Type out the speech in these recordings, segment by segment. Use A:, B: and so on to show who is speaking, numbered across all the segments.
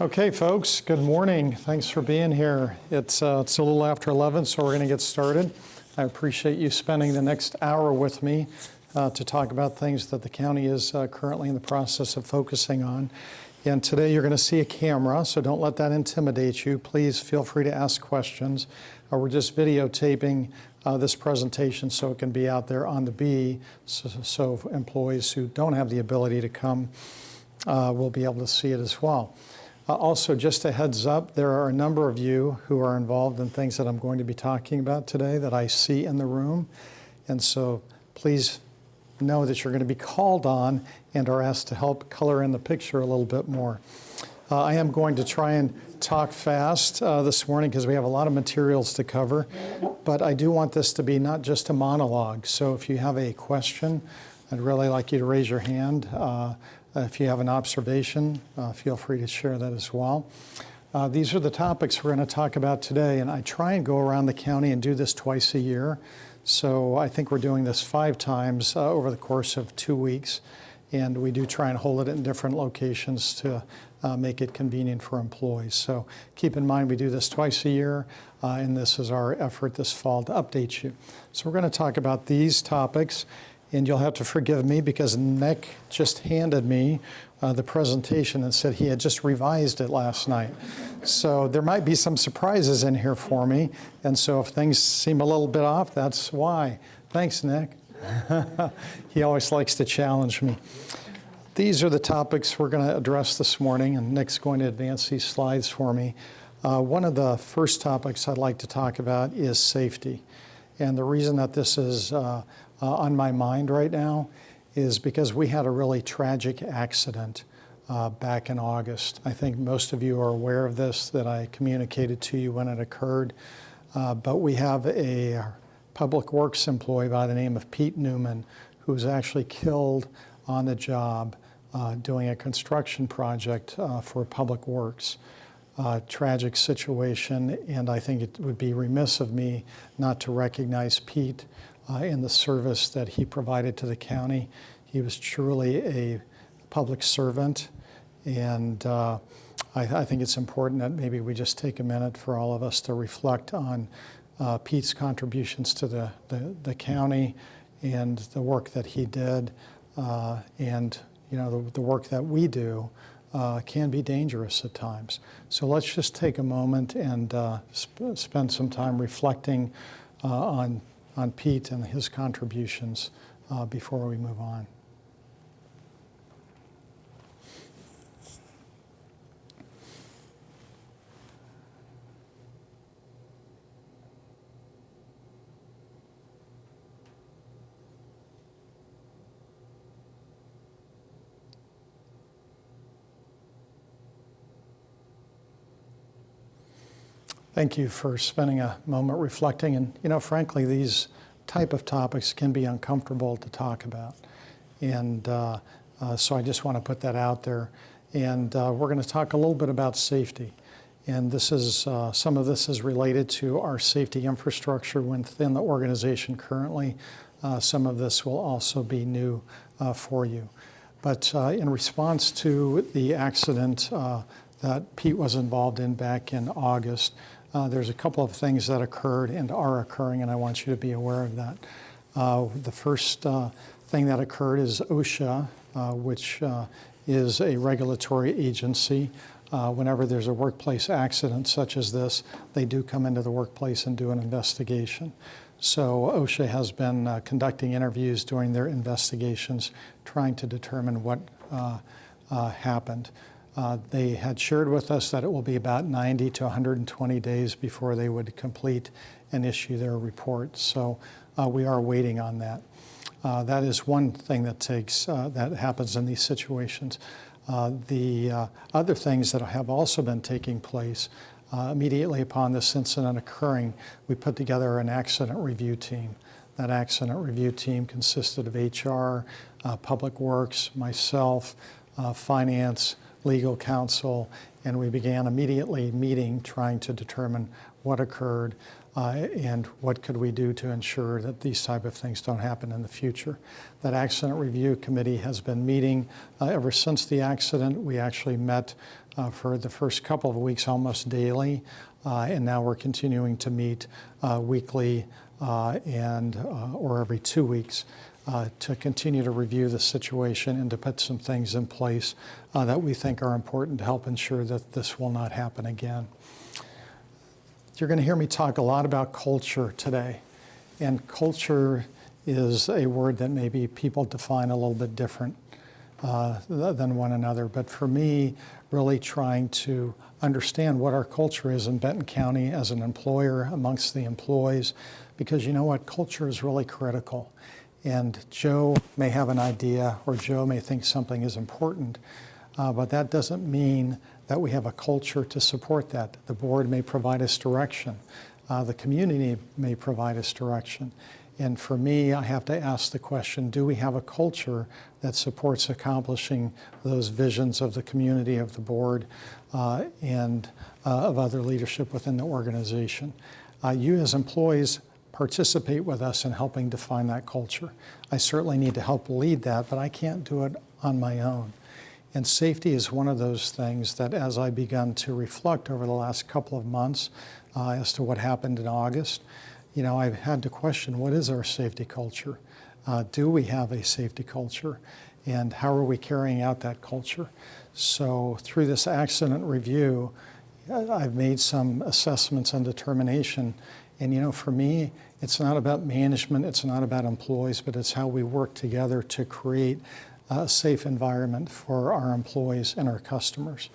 A: Okay, folks, good morning. Thanks for being here. It's a little after 11, so we're going to get started. I appreciate you spending the next hour with me to talk about things that the county is currently in the process of focusing on. And today you're going to see a camera, so don't let that intimidate you. Please feel free to ask questions. We're just videotaping this presentation so it can be out there on the B, so employees who don't have the ability to come will be able to see it as well. Also, just a heads up, there are a number of you who are involved in things that I'm going to be talking about today that I see in the room. And so please know that you're going to be called on and are asked to help color in the picture a little bit more. I am going to try and talk fast this morning because we have a lot of materials to cover. But I do want this to be not just a monologue. So if you have a question, I'd really like you to raise your hand. If you have an observation, feel free to share that as well. These are the topics we're going to talk about today, and I try and go around the county and do this twice a year. So I think we're doing this 5 times over the course of 2 weeks, and we do try and hold it in different locations to make it convenient for employees. So keep in mind we do this twice a year, and this is our effort this fall to update you. So we're going to talk about these topics. And you'll have to forgive me because Nick just handed me the presentation and said he had just revised it last night. So there might be some surprises in here for me. And so if things seem a little bit off, that's why. Thanks, Nick. He always likes to challenge me. These are the topics we're going to address this morning, and Nick's going to advance these slides for me. One of the first topics I'd like to talk about is safety. And the reason that this is on my mind right now is because we had a really tragic accident back in August. I think most of you are aware of this, that I communicated to you when it occurred. But we have a public works employee by the name of Pete Newman who was actually killed on the job doing a construction project for public works. Tragic situation, and I think it would be remiss of me not to recognize Pete in the service that he provided to the county. He was truly a public servant, and I think it's important that maybe we just take a minute for all of us to reflect on Pete's contributions to the county and the work that he did, and the work that we do can be dangerous at times. So let's just take a moment and spend some time reflecting on Pete and his contributions before we move on. Thank you for spending a moment reflecting. And, frankly, these type of topics can be uncomfortable to talk about. And so I just want to put that out there. And we're going to talk a little bit about safety. And this is some of this is related to our safety infrastructure within the organization currently. Some of this will also be new for you. But in response to the accident that Pete was involved in back in August, there's a couple of things that occurred and are occurring, and I want you to be aware of that. The first thing that occurred is OSHA, which is a regulatory agency. Whenever there's a workplace accident such as this, they do come into the workplace and do an investigation. So OSHA has been conducting interviews during their investigations, trying to determine what happened. They had shared with us that it will be about 90 to 120 days before they would complete and issue their report. So we are waiting on that. That is one thing that happens in these situations. The other things that have also been taking place immediately upon this incident occurring, we put together an accident review team. That accident review team consisted of HR, Public Works, myself, Finance, legal counsel, and we began immediately meeting trying to determine what occurred, and what could we do to ensure that these type of things don't happen in the future. That accident review committee has been meeting ever since the accident. We actually met for the first couple of weeks almost daily, and now we're continuing to meet weekly or every 2 weeks to continue to review the situation and to put some things in place that we think are important to help ensure that this will not happen again. You're going to hear me talk a lot about culture today, and culture is a word that maybe people define a little bit different than one another. But for me, really trying to understand what our culture is in Benton County as an employer amongst the employees, because you know what, culture is really critical. And Joe may have an idea, or Joe may think something is important, but that doesn't mean that we have a culture to support that. The board may provide us direction. The community may provide us direction. And for me, I have to ask the question, do we have a culture that supports accomplishing those visions of the community, of the board, and of other leadership within the organization? You as employees participate with us in helping define that culture. I certainly need to help lead that, but I can't do it on my own. And safety is one of those things that, as I begun to reflect over the last couple of months as to what happened in August, I've had to question, what is our safety culture? Do we have a safety culture? And how are we carrying out that culture? So through this accident review, I've made some assessments and determination. And for me, it's not about management, it's not about employees, but it's how we work together to create a safe environment for our employees and our customers.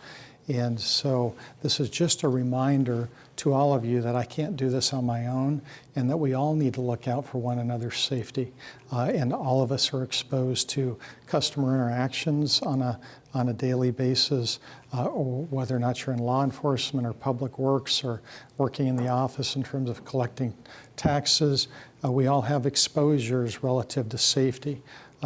A: And so this is just a reminder to all of you that I can't do this on my own, and that we all need to look out for one another's safety. And all of us are exposed to customer interactions on a daily basis, or whether or not you're in law enforcement or public works or working in the office in terms of collecting taxes. We all have exposures relative to safety.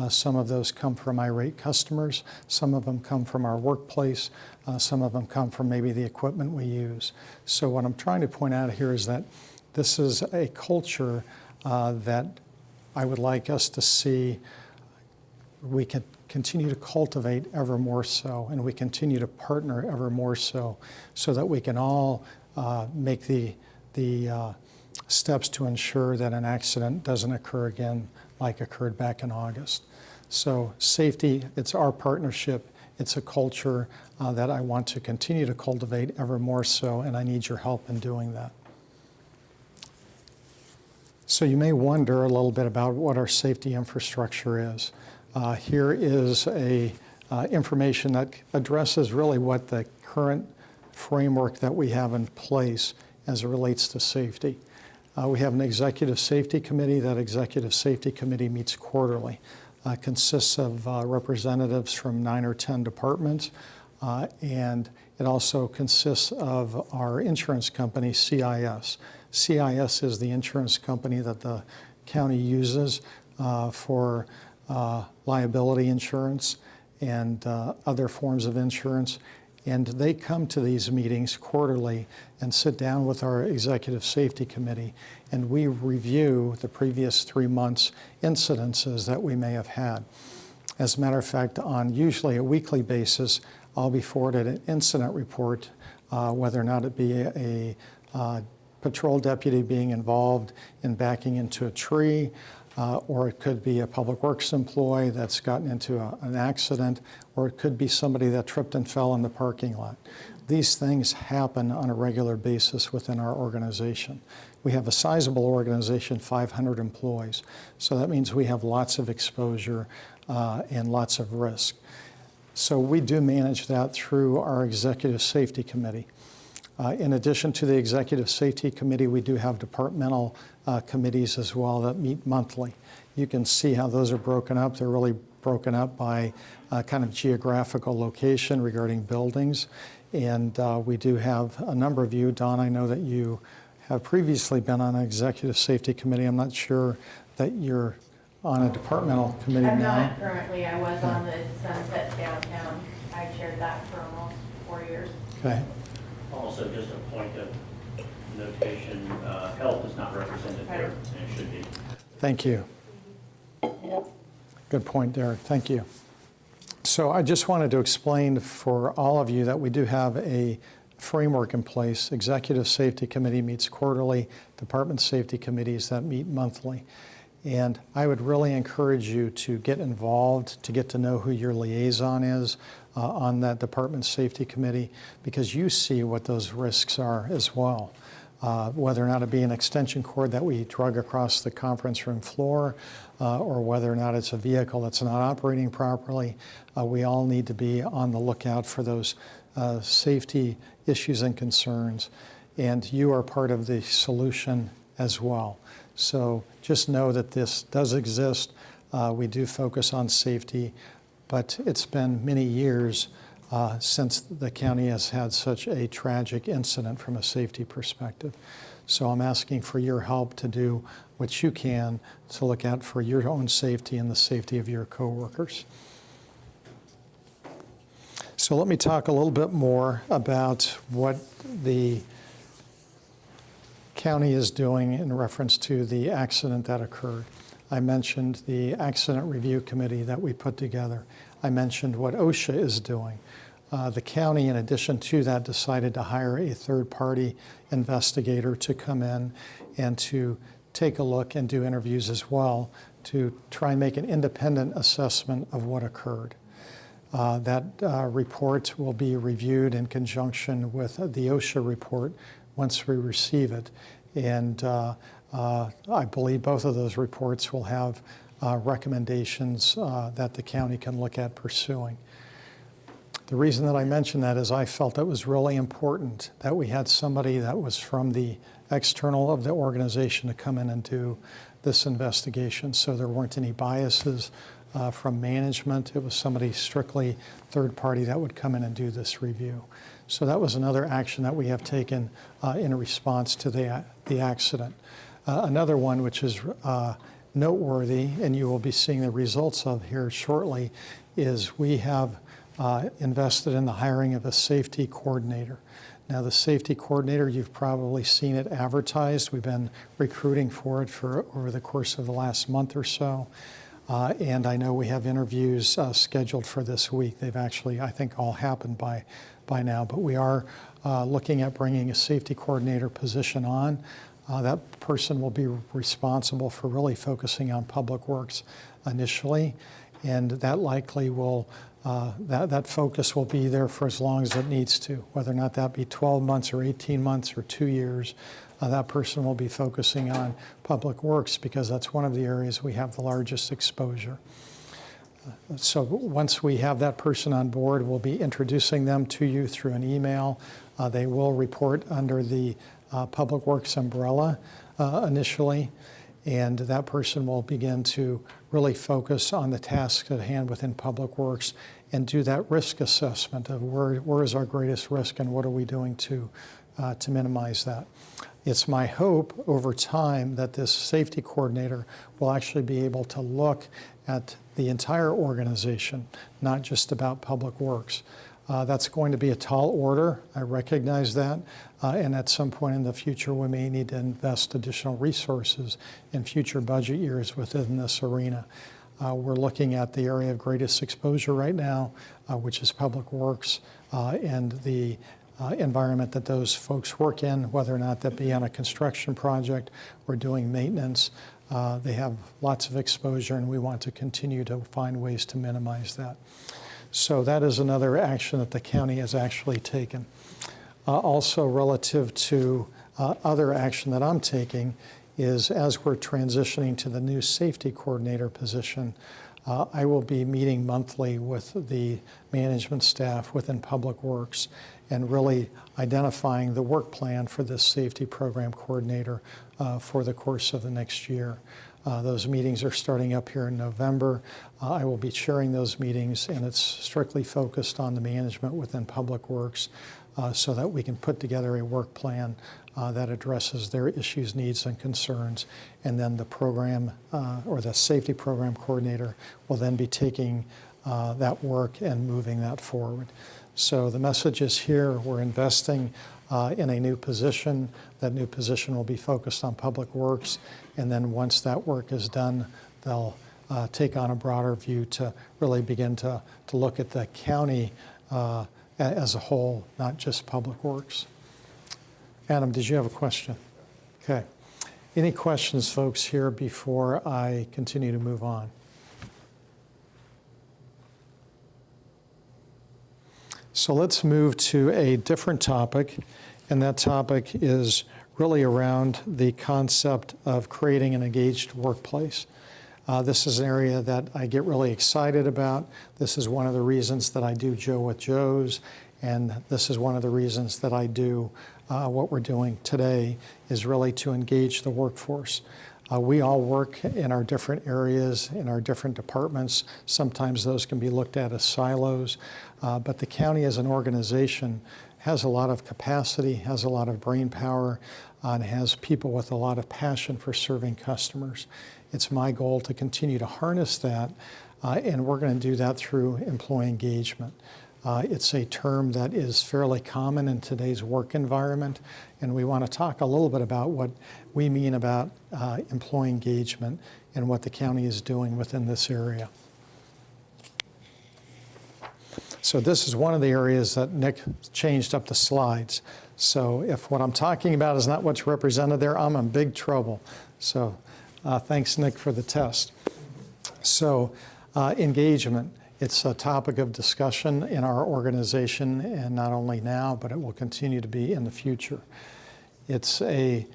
A: Some of those come from irate customers, some of them come from our workplace, some of them come from maybe the equipment we use. So what I'm trying to point out here is that this is a culture that I would like us to see we can continue to cultivate ever more so, and we continue to partner ever more so that we can all make the steps to ensure that an accident doesn't occur again like occurred back in August. So safety, it's our partnership, it's a culture that I want to continue to cultivate ever more so, and I need your help in doing that. So you may wonder a little bit about what our safety infrastructure is. Here is information that addresses really what the current framework that we have in place as it relates to safety. We have an executive safety committee. That executive safety committee meets quarterly. Consists of representatives from 9 or 10 departments, and it also consists of our insurance company, CIS. CIS is the insurance company that the county uses for liability insurance and other forms of insurance. And they come to these meetings quarterly and sit down with our executive safety committee, and we review the previous 3 months' incidences that we may have had. As a matter of fact, on usually a weekly basis, I'll be forwarded an incident report, whether or not it be a patrol deputy being involved in backing into a tree, or it could be a public works employee that's gotten into an accident, or it could be somebody that tripped and fell in the parking lot. These things happen on a regular basis within our organization. We have a sizable organization, 500 employees, so that means we have lots of exposure and lots of risk. So we do manage that through our Executive Safety Committee. In addition to the Executive Safety Committee, we do have departmental committees as well that meet monthly. You can see how those are broken up. They're really broken up by kind of geographical location regarding buildings. And we do have a number of you. Don, I know that you have previously been on an Executive Safety Committee. I'm not sure that you're on a departmental committee
B: I'm
A: now.
B: not currently. I was on the Sunset Downtown. I chaired that for almost 4 years.
A: Okay.
C: Also, just a point of notation, health is not represented there, and it should be.
A: Thank you. Good point, Derek. Thank you. So I just wanted to explain for all of you that we do have a framework in place. Executive Safety Committee meets quarterly, Department Safety Committees that meet monthly. And I would really encourage you to get involved, to get to know who your liaison is on that Department Safety Committee, because you see what those risks are as well. Whether or not it be an extension cord that we drug across the conference room floor, or whether or not it's a vehicle that's not operating properly, we all need to be on the lookout for those safety issues and concerns. And you are part of the solution as well. So just know that this does exist. We do focus on safety, but it's been many years since the county has had such a tragic incident from a safety perspective. So I'm asking for your help to do what you can to look out for your own safety and the safety of your coworkers. So let me talk a little bit more about what the county is doing in reference to the accident that occurred. I mentioned the accident review committee that we put together. I mentioned what OSHA is doing. The county, in addition to that, decided to hire a third-party investigator to come in and to take a look and do interviews as well to try and make an independent assessment of what occurred. That report will be reviewed in conjunction with the OSHA report once we receive it. And I believe both of those reports will have recommendations that the county can look at pursuing. The reason that I mentioned that is I felt it was really important that we had somebody that was from the external of the organization to come in and do this investigation, so there weren't any biases from management. It was somebody strictly third party that would come in and do this review. So that was another action that we have taken in response to the accident. Another one which is noteworthy, and you will be seeing the results of here shortly, is we have invested in the hiring of a safety coordinator. Now, the safety coordinator, you've probably seen it advertised. We've been recruiting for it for over the course of the last month or so. And I know we have interviews scheduled for this week. They've actually, I think, all happened by now. But we are looking at bringing a safety coordinator position on. That person will be responsible for really focusing on public works initially. And that likely will, that focus will be there for as long as it needs to, whether or not that be 12 months or 18 months or 2 years. That person will be focusing on public works because that's one of the areas we have the largest exposure. So once we have that person on board, we'll be introducing them to you through an email. They will report under the public works umbrella initially, and that person will begin to really focus on the tasks at hand within public works and do that risk assessment of where is our greatest risk and what are we doing to minimize that. It's my hope over time that this safety coordinator will actually be able to look at the entire organization, not just about public works. That's going to be a tall order. I recognize that. And at some point in the future, we may need to invest additional resources in future budget years within this arena. We're looking at the area of greatest exposure right now, which is public works and the environment that those folks work in, whether or not that be on a construction project or doing maintenance. They have lots of exposure, and we want to continue to find ways to minimize that. So that is another action that the county has actually taken. Also relative to other action that I'm taking is as we're transitioning to the new safety coordinator position, I will be meeting monthly with the management staff within Public Works and really identifying the work plan for this safety program coordinator for the course of the next year. Those meetings are starting up here in November. I will be chairing those meetings, and it's strictly focused on the management within Public Works so that we can put together a work plan that addresses their issues, needs, and concerns. And then the program or the safety program coordinator will then be taking that work and moving that forward. So the message is here, we're investing in a new position. That new position will be focused on public works, and then once that work is done, they'll take on a broader view to really begin to look at the county as a whole, not just public works. Adam, did you have a question? Okay. Any questions, folks, here before I continue to move on? So let's move to a different topic, and that topic is really around the concept of creating an engaged workplace. This is an area that I get really excited about. This is one of the reasons that I do Joe with Joe's, and this is one of the reasons that I do what we're doing today, is really to engage the workforce. We all work in our different areas, in our different departments. Sometimes those can be looked at as silos, but the county as an organization has a lot of capacity, has a lot of brain power, and has people with a lot of passion for serving customers. It's my goal to continue to harness that, and we're going to do that through employee engagement. It's a term that is fairly common in today's work environment, and we want to talk a little bit about what we mean about employee engagement and what the county is doing within this area. So this is one of the areas that Nick changed up the slides. So if what I'm talking about is not what's represented there, I'm in big trouble. So thanks, Nick, for the test. So engagement. It's a topic of discussion in our organization, and not only now, but it will continue to be in the future. It's a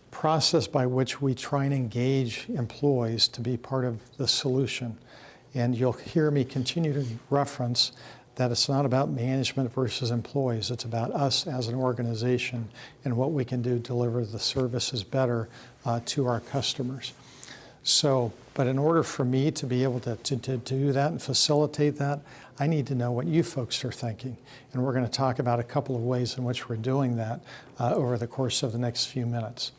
A: process by which we try and engage employees to be part of the solution. And you'll hear me continue to reference that it's not about management versus employees. It's about us as an organization and what we can do to deliver the services better to our customers. So, but in order for me to be able to do that and facilitate that, I need to know what you folks are thinking. And we're going to talk about a couple of ways in which we're doing that over the course of the next few minutes.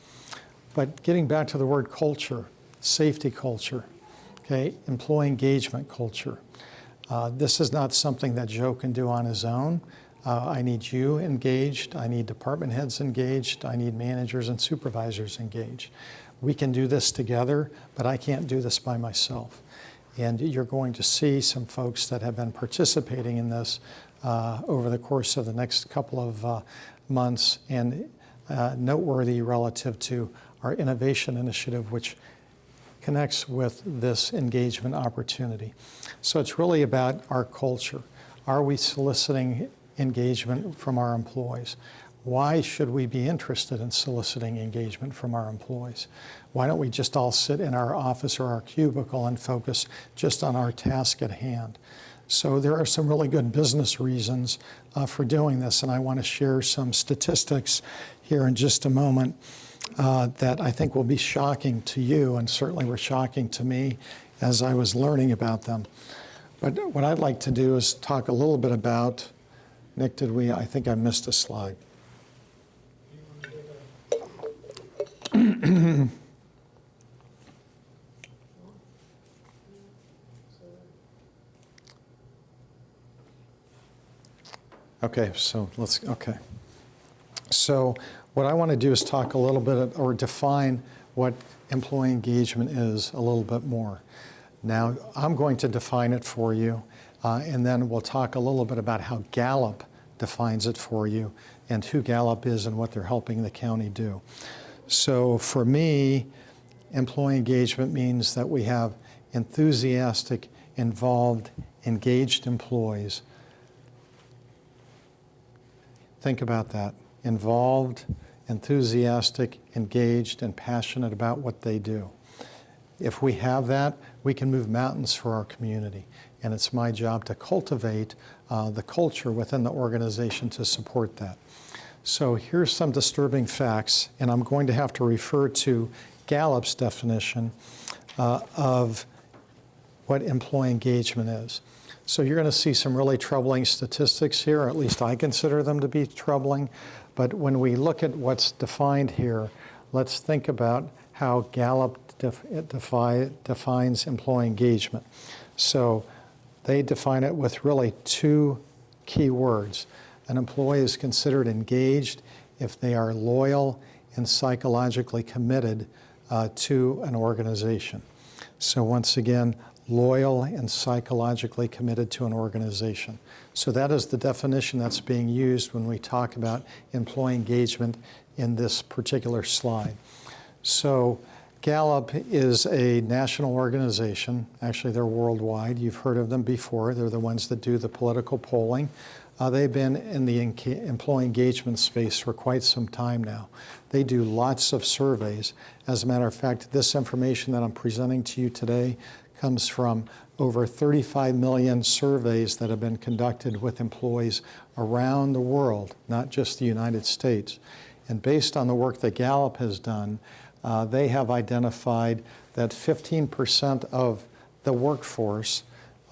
A: But getting back to the word culture, safety culture, okay, employee engagement culture. This is not something that Joe can do on his own. I need you engaged. I need department heads engaged. I need managers and supervisors engaged. We can do this together, but I can't do this by myself. And you're going to see some folks that have been participating in this over the course of the next couple of months, and noteworthy relative to our innovation initiative, which connects with this engagement opportunity. So it's really about our culture. Are we soliciting engagement from our employees? Why should we be interested in soliciting engagement from our employees? Why don't we just all sit in our office or our cubicle and focus just on our task at hand? So there are some really good business reasons for doing this, and I want to share some statistics here in just a moment that I think will be shocking to you, and certainly were shocking to me as I was learning about them. But what I'd like to do is talk a little bit about, Nick, I think I missed a slide. Okay, so So what I want to do is talk a little bit or define what employee engagement is a little bit more. Now, I'm going to define it for you, and then we'll talk a little bit about how Gallup defines it for you and who Gallup is and what they're helping the county do. So for me, employee engagement means that we have enthusiastic, involved, engaged employees. Think about that. Involved, enthusiastic, engaged, and passionate about what they do. If we have that, we can move mountains for our community. And it's my job to cultivate the culture within the organization to support that. So here's some disturbing facts, and I'm going to have to refer to Gallup's definition of what employee engagement is. So you're going to see some really troubling statistics here, or at least I consider them to be troubling. But when we look at what's defined here, let's think about how Gallup defines employee engagement. So they define it with really two key words. An employee is considered engaged if they are loyal and psychologically committed to an organization. So once again, loyal and psychologically committed to an organization. So that is the definition that's being used when we talk about employee engagement in this particular slide. So Gallup is a national organization. Actually, they're worldwide. You've heard of them before. They're the ones that do the political polling. They've been in the employee engagement space for quite some time now. They do lots of surveys. As a matter of fact, this information that I'm presenting to you today comes from over 35 million surveys that have been conducted with employees around the world, not just the United States. And based on the work that Gallup has done, they have identified that 15% of the workforce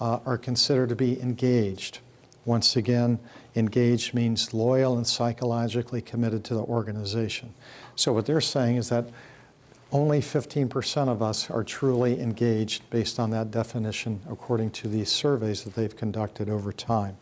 A: are considered to be engaged. Once again, engaged means loyal and psychologically committed to the organization. So what they're saying is that only 15% of us are truly engaged based on that definition according to these surveys that they've conducted over time.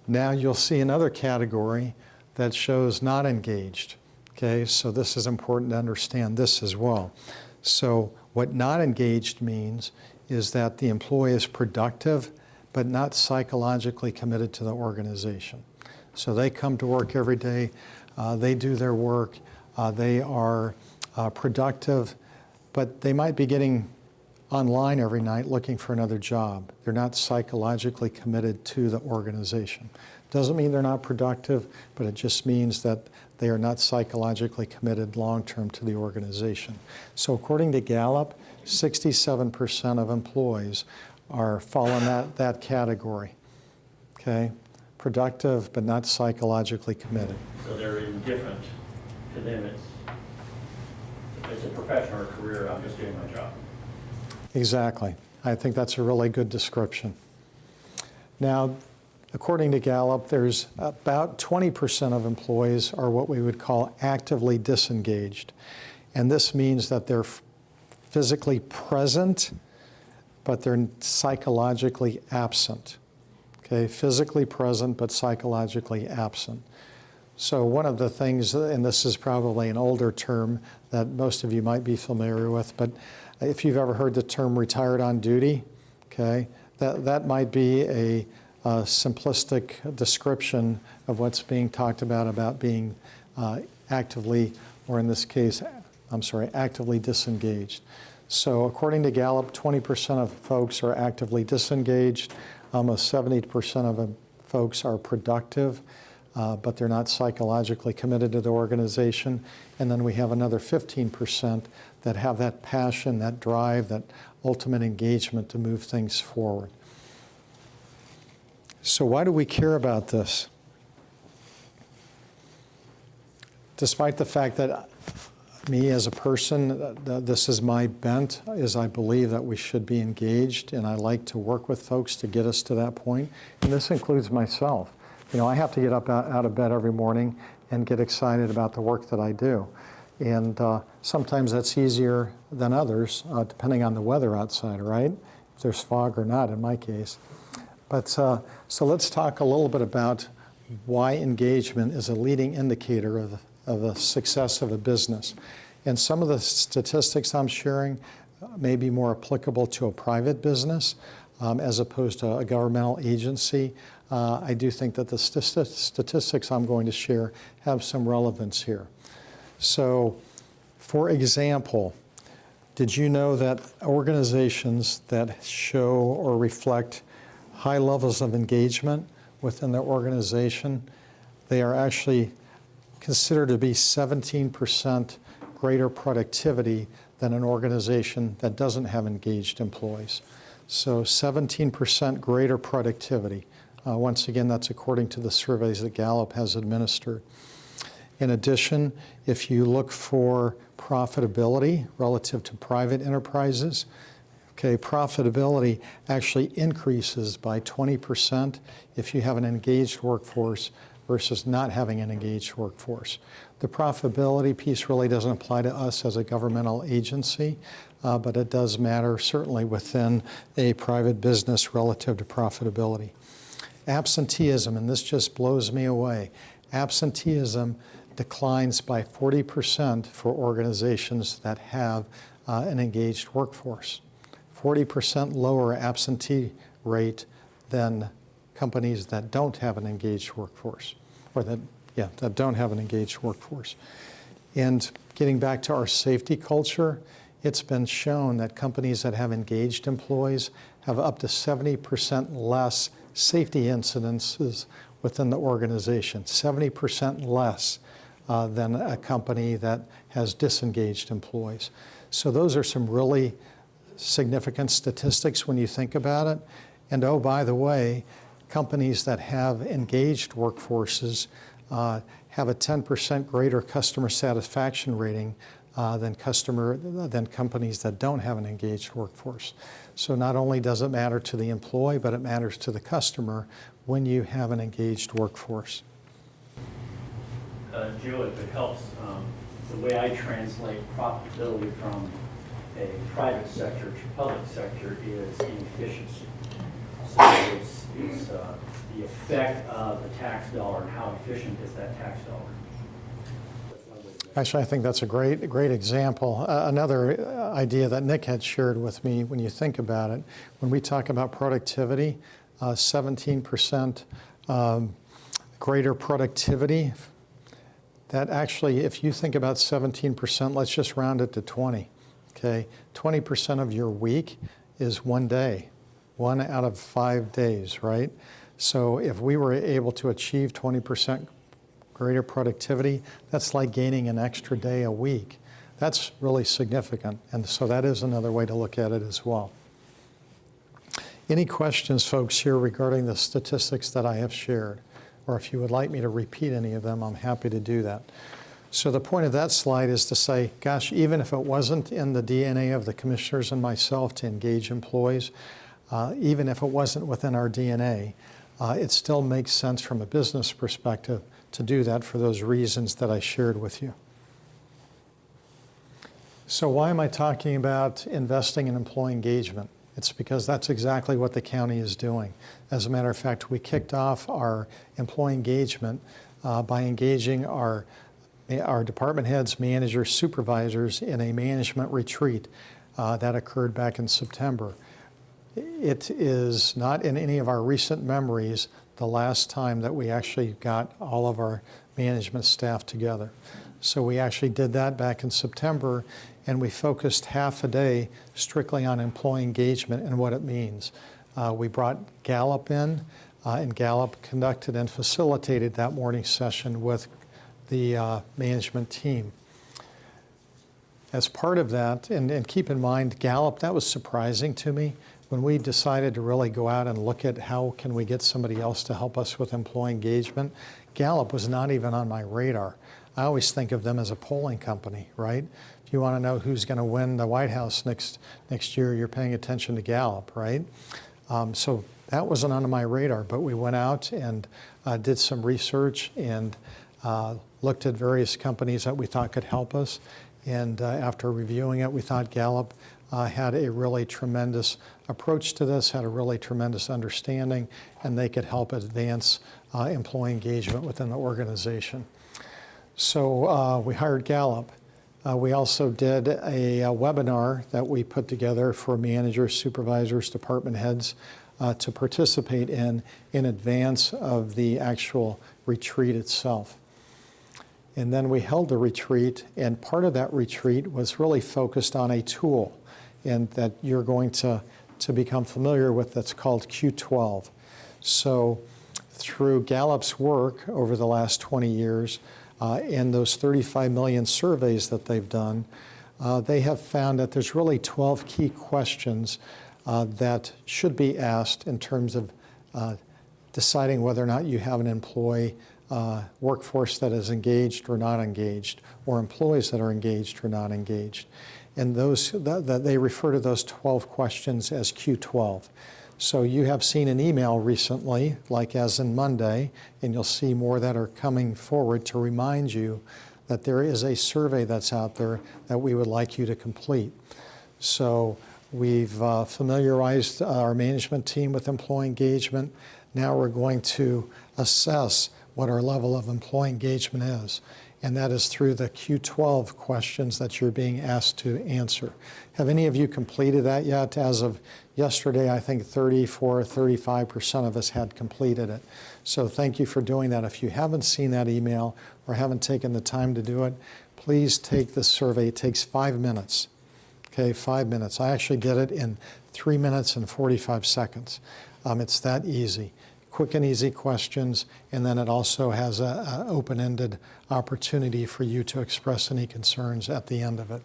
A: Now you'll see another category that shows not engaged. Okay, so this is important to understand this as well. So what not engaged means is that the employee is productive but not psychologically committed to the organization. So they come to work every day, they do their work, they are productive, but they might be getting online every night looking for another job. They're not psychologically committed to the organization. Doesn't mean they're not productive, but it just means that they are not psychologically committed long-term to the organization. So according to Gallup, 67% of employees fall in that category. Okay? Productive, but not psychologically committed.
C: So they're indifferent. To them, it's a profession or a career. I'm just doing my job.
A: Exactly. I think that's a really good description. Now, according to Gallup, there's about 20% of employees are what we would call actively disengaged. And this means that they're physically present, but they're psychologically absent. Okay, physically present, but psychologically absent. So one of the things, and this is probably an older term that most of you might be familiar with, but if you've ever heard the term retired on duty, okay, that might be a simplistic description of what's being talked about being actively, or in this case, actively disengaged. So according to Gallup, 20% of folks are actively disengaged. Almost 70% of them folks are productive, but they're not psychologically committed to the organization. And then we have another 15% that have that passion, that drive, that ultimate engagement to move things forward. So why do we care about this? Despite the fact that me as a person, this is my bent, is I believe that we should be engaged, and I like to work with folks to get us to that point. And this includes myself. You know, I have to get up out of bed every morning and get excited about the work that I do. And sometimes that's easier than others, depending on the weather outside, right? If there's fog or not, in my case. But so let's talk a little bit about why engagement is a leading indicator of the success of a business. And some of the statistics I'm sharing may be more applicable to a private business as opposed to a governmental agency. I do think that the statistics I'm going to share have some relevance here. So, for example, did you know that organizations that show or reflect high levels of engagement within their organization, they are actually considered to be 17% greater productivity than an organization that doesn't have engaged employees. So 17% greater productivity. Once again, that's according to the surveys that Gallup has administered. In addition, if you look for profitability relative to private enterprises, okay, profitability actually increases by 20% if you have an engaged workforce versus not having an engaged workforce. The profitability piece really doesn't apply to us as a governmental agency, but it does matter certainly within a private business relative to profitability. Absenteeism, and this just blows me away, absenteeism declines by 40% for organizations that have an engaged workforce. 40% lower absentee rate than companies that don't have an engaged workforce, or that don't have an engaged workforce. And getting back to our safety culture, it's been shown that companies that have engaged employees have up to 70% less safety incidences within the organization, 70% less than a company that has disengaged employees. So those are some really significant statistics when you think about it. And oh, by the way, companies that have engaged workforces have a 10% greater customer satisfaction rating than companies that don't have an engaged workforce. So not only does it matter to the employee, but it matters to the customer when you have an engaged workforce.
C: Joe, if it helps, the way I translate profitability from a private sector to public sector is inefficiency. So it's the effect of the tax dollar and how efficient is that tax dollar.
A: Actually, I think that's a great example. Another idea that Nick had shared with me, when you think about it, when we talk about productivity, 17% greater productivity, that actually, if you think about 17%, let's just round it to 20, okay? 20% of your week is 1 day, 1 out of 5 days, right? So if we were able to achieve 20% greater productivity, that's like gaining an extra day a week. That's really significant, and so that is another way to look at it as well. Any questions, folks, here regarding the statistics that I have shared? Or if you would like me to repeat any of them, I'm happy to do that. So the point of that slide is to say, gosh, even if it wasn't in the DNA of the commissioners and myself to engage employees, even if it wasn't within our DNA, it still makes sense from a business perspective to do that for those reasons that I shared with you. So why am I talking about investing in employee engagement? It's because that's exactly what the county is doing. As a matter of fact, we kicked off our employee engagement by engaging our department heads, managers, supervisors in a management retreat that occurred back in September. It is not in any of our recent memories the last time that we actually got all of our management staff together. So we actually did that back in September, and we focused half a day strictly on employee engagement and what it means. We brought Gallup in, and Gallup conducted and facilitated that morning session with the management team. As part of that, and keep in mind, Gallup, that was surprising to me. When we decided to really go out and look at how can we get somebody else to help us with employee engagement, Gallup was not even on my radar. I always think of them as a polling company, right? If you want to know who's going to win the White House next year, you're paying attention to Gallup, right? So that wasn't on my radar, but we went out and did some research and looked at various companies that we thought could help us. And after reviewing it, we thought Gallup had a really tremendous approach to this, had a really tremendous understanding, and they could help advance employee engagement within the organization. So we hired Gallup. We also did a webinar that we put together for managers, supervisors, department heads to participate in advance of the actual retreat itself. And then we held the retreat, and part of that retreat was really focused on a tool and that you're going to become familiar with that's called Q12. So through Gallup's work over the last 20 years and those 35 million surveys that they've done, they have found that there's really 12 key questions that should be asked in terms of deciding whether or not you have an employee workforce that is engaged or not engaged, or employees that are engaged or not engaged. And those they refer to those 12 questions as Q12. So you have seen an email recently, like as in Monday, and you'll see more that are coming forward to remind you that there is a survey that's out there that we would like you to complete. So we've familiarized our management team with employee engagement. Now we're going to assess what our level of employee engagement is, and that is through the Q12 questions that you're being asked to answer. Have any of you completed that yet? As of yesterday, I think 35% of us had completed it. So thank you for doing that. If you haven't seen that email or haven't taken the time to do it, please take the survey. It takes 5 minutes. Okay, 5 minutes. I actually did it in 3 minutes and 45 seconds. It's that easy. Quick and easy questions, and then it also has an open-ended opportunity for you to express any concerns at the end of it.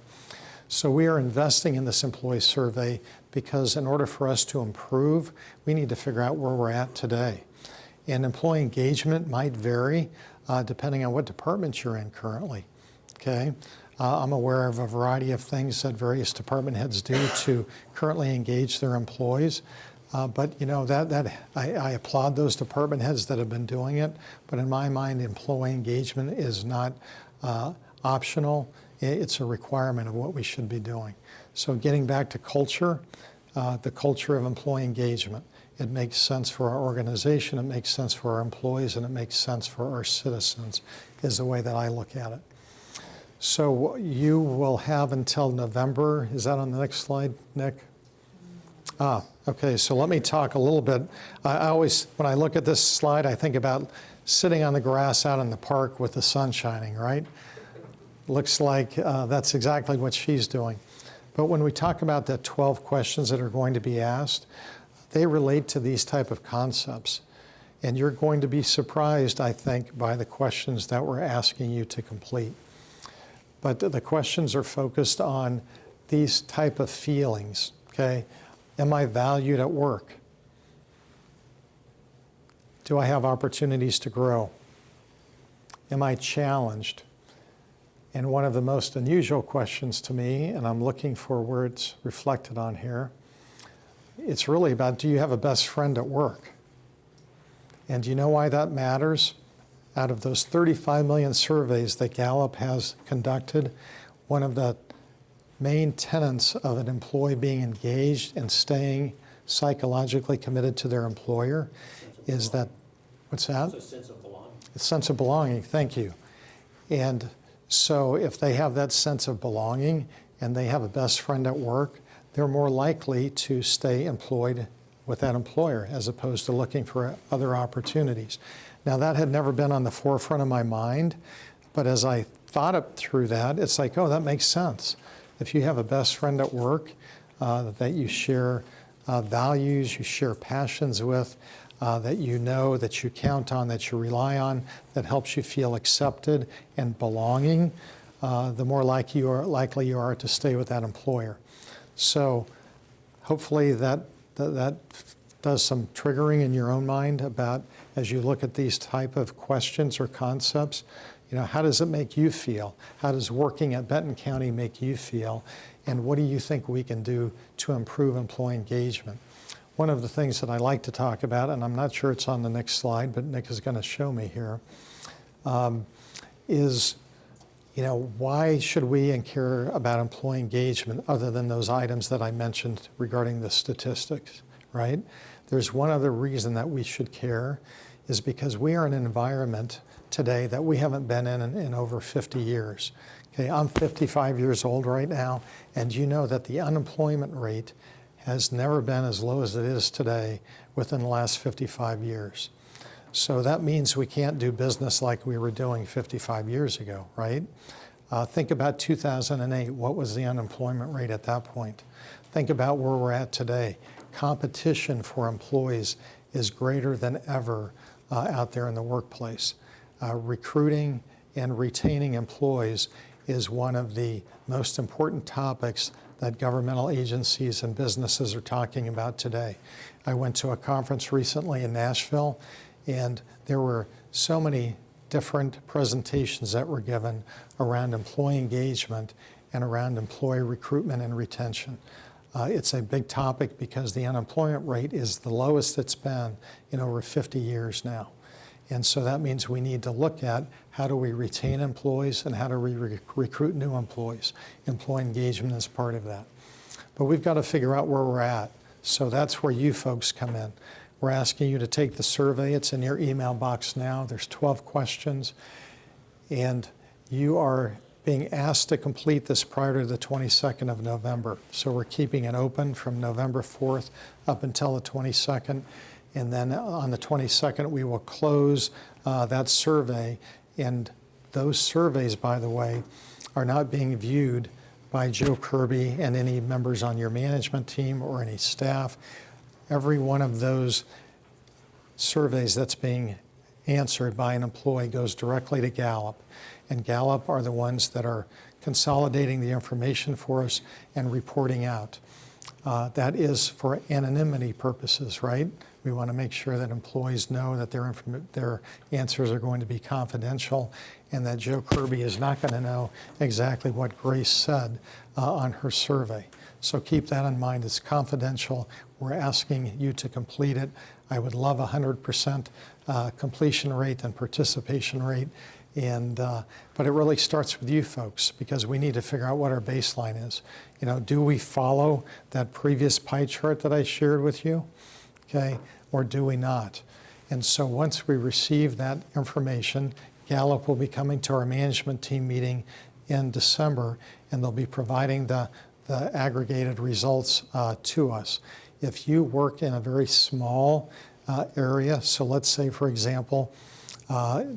A: So we are investing in this employee survey because in order for us to improve, we need to figure out where we're at today. And employee engagement might vary depending on what department you're in currently. Okay, I'm aware of a variety of things that various department heads do to currently engage their employees. But you know, I applaud those department heads that have been doing it. But in my mind, employee engagement is not optional. It's a requirement of what we should be doing. So getting back to culture, the culture of employee engagement. It makes sense for our organization, it makes sense for our employees, and it makes sense for our citizens, is the way that I look at it. So you will have until November. Is that on the next slide, Nick? Okay, so let me talk a little bit. I always, when I look at this slide, I think about sitting on the grass out in the park with the sun shining, right? Looks like that's exactly what she's doing. But when we talk about the 12 questions that are going to be asked, they relate to these type of concepts. And you're going to be surprised, I think, by the questions that we're asking you to complete. But the questions are focused on these type of feelings, okay? Am I valued at work? Do I have opportunities to grow? Am I challenged? And one of the most unusual questions to me, and I'm looking for where it's reflected on here, it's really about, do you have a best friend at work? And do you know why that matters? Out of those 35 million surveys that Gallup has conducted, one of the main tenets of an employee being engaged and staying psychologically committed to their employer is that, what's that? It's a sense of belonging. A sense of belonging, thank you. And so if they have that sense of belonging and they have a best friend at work, they're more likely to stay employed with that employer as opposed to looking for other opportunities. Now that had never been on the forefront of my mind, but as I thought it through that, it's like, oh, that makes sense. If you have a best friend at work that you share values, you share passions with, that you know, that you count on, that you rely on, that helps you feel accepted and belonging, the more likely you are to stay with that employer. So hopefully that does some triggering in your own mind about, as you look at these type of questions or concepts, you know, how does it make you feel? How does working at Benton County make you feel? And what do you think we can do to improve employee engagement? One of the things that I like to talk about, and I'm not sure it's on the next slide, but Nick is going to show me here, is, you know, why should we care about employee engagement other than those items that I mentioned regarding the statistics, right? There's one other reason that we should care, is because we are in an environment today that we haven't been in over 50 years. Okay, I'm 55 years old right now, and you know that the unemployment rate has never been as low as it is today within the last 55 years. So that means we can't do business like we were doing 55 years ago, right? Think about 2008. What was the unemployment rate at that point? Think about where we're at today. Competition for employees is greater than ever out there in the workplace. Recruiting and retaining employees is one of the most important topics that governmental agencies and businesses are talking about today. I went to a conference recently in Nashville, and there were so many different presentations that were given around employee engagement and around employee recruitment and retention. It's a big topic because the unemployment rate is the lowest it's been in over 50 years now. And so that means we need to look at how do we retain employees and how do we recruit new employees. Employee engagement is part of that. But we've got to figure out where we're at. So that's where you folks come in. We're asking you to take the survey. It's in your email box now. There's 12 questions. And you are being asked to complete this prior to the 22nd of November. So we're keeping it open from November 4th up until the 22nd. And then on the 22nd, we will close that survey. And those surveys, by the way, are not being viewed by Joe Kirby and any members on your management team or any staff. Every one of those surveys that's being answered by an employee goes directly to Gallup. And Gallup are the ones that are consolidating the information for us and reporting out. That is for anonymity purposes, right? We want to make sure that employees know that their answers are going to be confidential and that Joe Kirby is not going to know exactly what Grace said on her survey. So keep that in mind. It's confidential. We're asking you to complete it. I would love 100% completion rate and participation rate. But it really starts with you folks, because we need to figure out what our baseline is. You know, do we follow that previous pie chart that I shared with you? Okay, or do we not? And so once we receive that information, Gallup will be coming to our management team meeting in December, and they'll be providing the aggregated results to us. If you work in a very small area, so let's say, for example,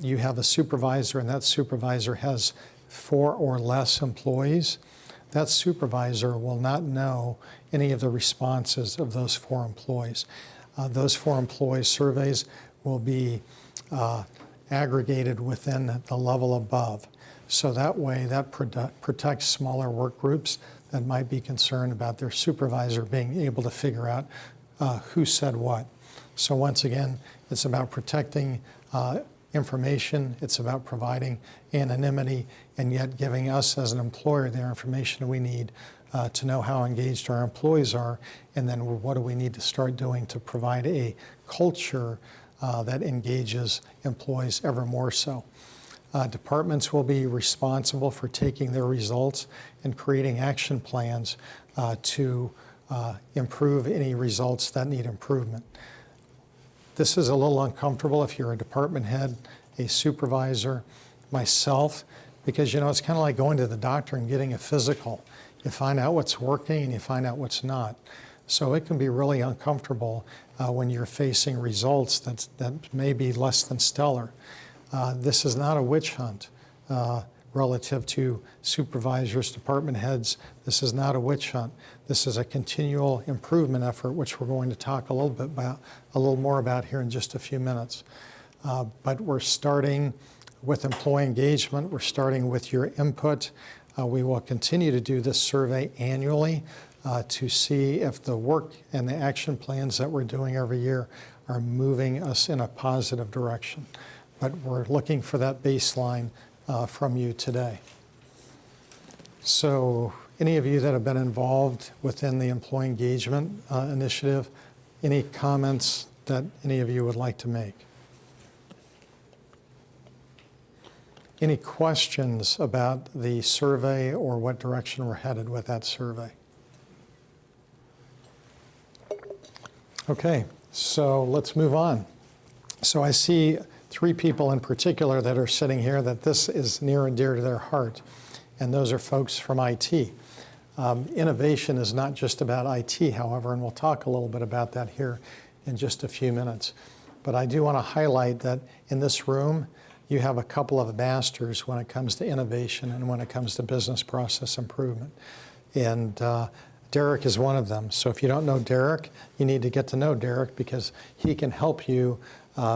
A: you have a supervisor and that supervisor has 4 or less employees, that supervisor will not know any of the responses of those 4 employees. Those 4 employees' surveys will be aggregated within the level above. So that way, that protects smaller work groups that might be concerned about their supervisor being able to figure out who said what. So once again, it's about protecting information, it's about providing anonymity, and yet giving us as an employer the information we need to know how engaged our employees are, and then what do we need to start doing to provide a culture that engages employees ever more so. Departments will be responsible for taking their results and creating action plans to improve any results that need improvement. This is a little uncomfortable if you're a department head, a supervisor, myself, because you know it's kind of like going to the doctor and getting a physical. You find out what's working and you find out what's not. So it can be really uncomfortable when you're facing results that may be less than stellar. This is not a witch hunt relative to supervisors, department heads. This is not a witch hunt. This is a continual improvement effort, which we're going to talk a little more about here in just a few minutes. But we're starting with employee engagement. We're starting with your input. We will continue to do this survey annually to see if the work and the action plans that we're doing every year are moving us in a positive direction. But we're looking for that baseline from you today. So any of you that have been involved within the employee engagement initiative, any comments that any of you would like to make? Any questions about the survey or what direction we're headed with that survey? Okay, so let's move on. So I see 3 people in particular that are sitting here that this is near and dear to their heart, and those are folks from IT. Innovation is not just about IT, however, and we'll talk a little bit about that here in just a few minutes. But I do want to highlight that in this room, you have a couple of masters when it comes to innovation and when it comes to business process improvement. And Derek is one of them. So if you don't know Derek, you need to get to know Derek because he can help you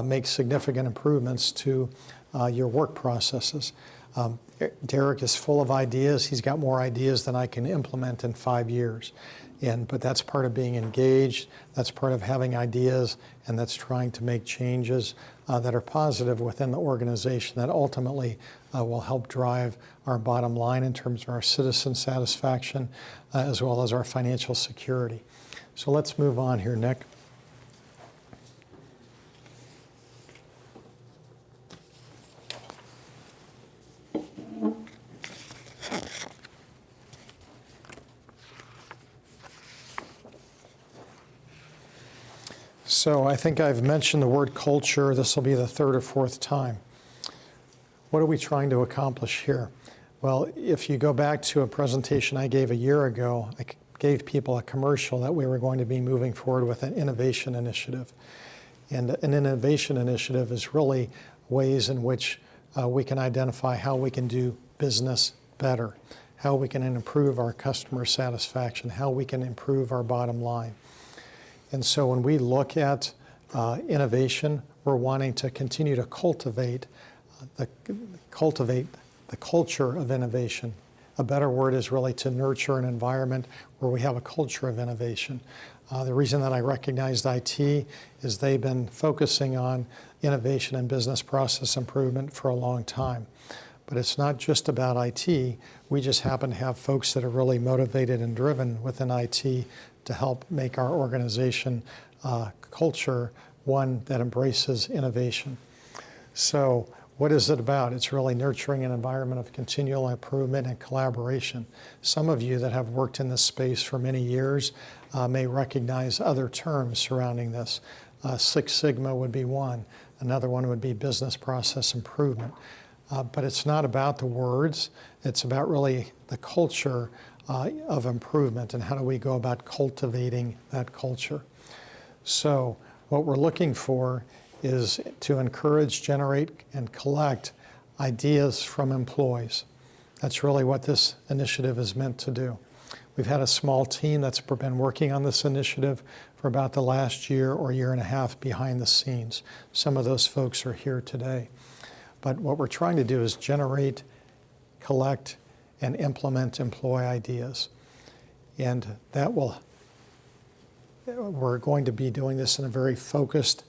A: make significant improvements to your work processes. Derek is full of ideas. He's got more ideas than I can implement in 5 years. But that's part of being engaged. That's part of having ideas, and that's trying to make changes that are positive within the organization that ultimately will help drive our bottom line in terms of our citizen satisfaction as well as our financial security. So let's move on here, Nick. So I think I've mentioned the word culture. This will be the third or fourth time. What are we trying to accomplish here? Well, if you go back to a presentation I gave a year ago, I gave people a commercial that we were going to be moving forward with an innovation initiative. And an innovation initiative is really ways in which we can identify how we can do business better, how we can improve our customer satisfaction, how we can improve our bottom line. And so when we look at innovation, we're wanting to continue to cultivate the culture of innovation. A better word is really to nurture an environment where we have a culture of innovation. The reason that I recognized IT is they've been focusing on innovation and business process improvement for a long time. But it's not just about IT. We just happen to have folks that are really motivated and driven within IT to help make our organization culture one that embraces innovation. So what is it about? It's really nurturing an environment of continual improvement and collaboration. Some of you that have worked in this space for many years may recognize other terms surrounding this. Six Sigma would be one. Another one would be business process improvement. But it's not about the words. It's about really the culture of improvement and how do we go about cultivating that culture. So what we're looking for is to encourage, generate, and collect ideas from employees. That's really what this initiative is meant to do. We've had a small team that's been working on this initiative for about the last year or year and a half behind the scenes. Some of those folks are here today. But what we're trying to do is generate, collect, and implement employee ideas. And we're going to be doing this in a very focused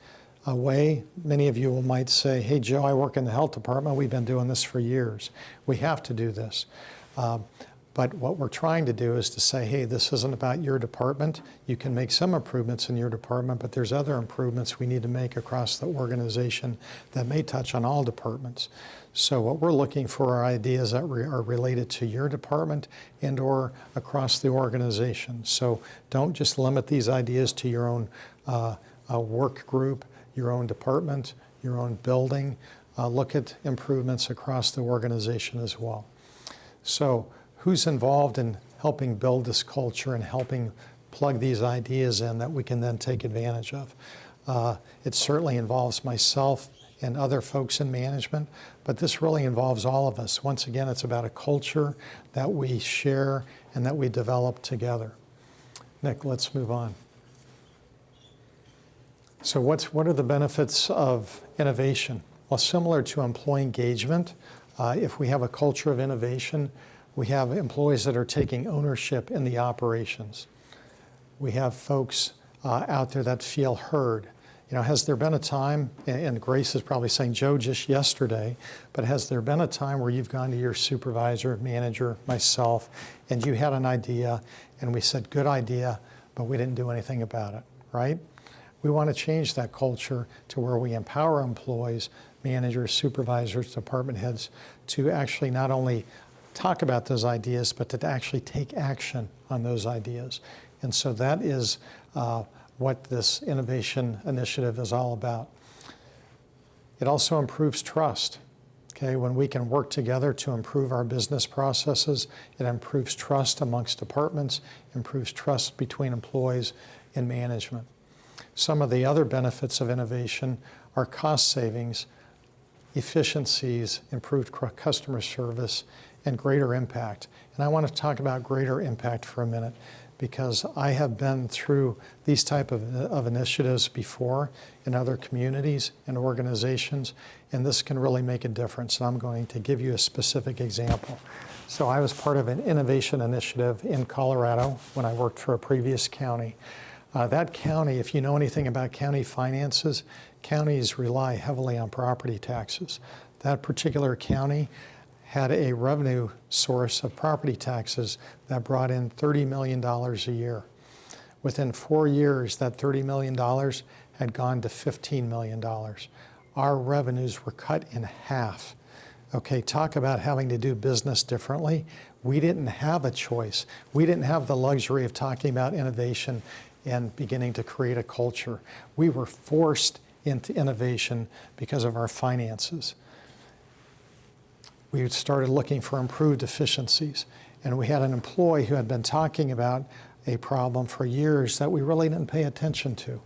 A: way. Many of you might say, hey, Joe, I work in the health department. We've been doing this for years. We have to do this. But what we're trying to do is to say, hey, this isn't about your department. You can make some improvements in your department, but there's other improvements we need to make across the organization that may touch on all departments. So what we're looking for are ideas that are related to your department and or across the organization. So don't just limit these ideas to your own work group, your own department, your own building. Look at improvements across the organization as well. So who's involved in helping build this culture and helping plug these ideas in that we can then take advantage of? It certainly involves myself and other folks in management, but this really involves all of us. Once again, it's about a culture that we share and that we develop together. Nick, let's move on. So what are the benefits of innovation? Well, similar to employee engagement, if we have a culture of innovation, we have employees that are taking ownership in the operations. We have folks out there that feel heard. You know, has there been a time, and Grace is probably saying, Joe, just yesterday, but has there been a time where you've gone to your supervisor, manager, myself, and you had an idea, and we said, good idea, but we didn't do anything about it, right? We want to change that culture to where we empower employees, managers, supervisors, department heads to actually not only talk about those ideas, but to actually take action on those ideas. And so that is what this innovation initiative is all about. It also improves trust. Okay, when we can work together to improve our business processes, it improves trust amongst departments, improves trust between employees and management. Some of the other benefits of innovation are cost savings, efficiencies, improved customer service, and greater impact. And I want to talk about greater impact for a minute because I have been through these type of initiatives before in other communities and organizations, and this can really make a difference. And I'm going to give you a specific example. So I was part of an innovation initiative in Colorado when I worked for a previous county. That county, if you know anything about county finances, counties rely heavily on property taxes. That particular county had a revenue source of property taxes that brought in $30 million a year. Within 4 years, that $30 million had gone to $15 million. Our revenues were cut in half. Okay, talk about having to do business differently. We didn't have a choice. We didn't have the luxury of talking about innovation and beginning to create a culture. We were forced into innovation because of our finances. We started looking for improved efficiencies, and we had an employee who had been talking about a problem for years that we really didn't pay attention to.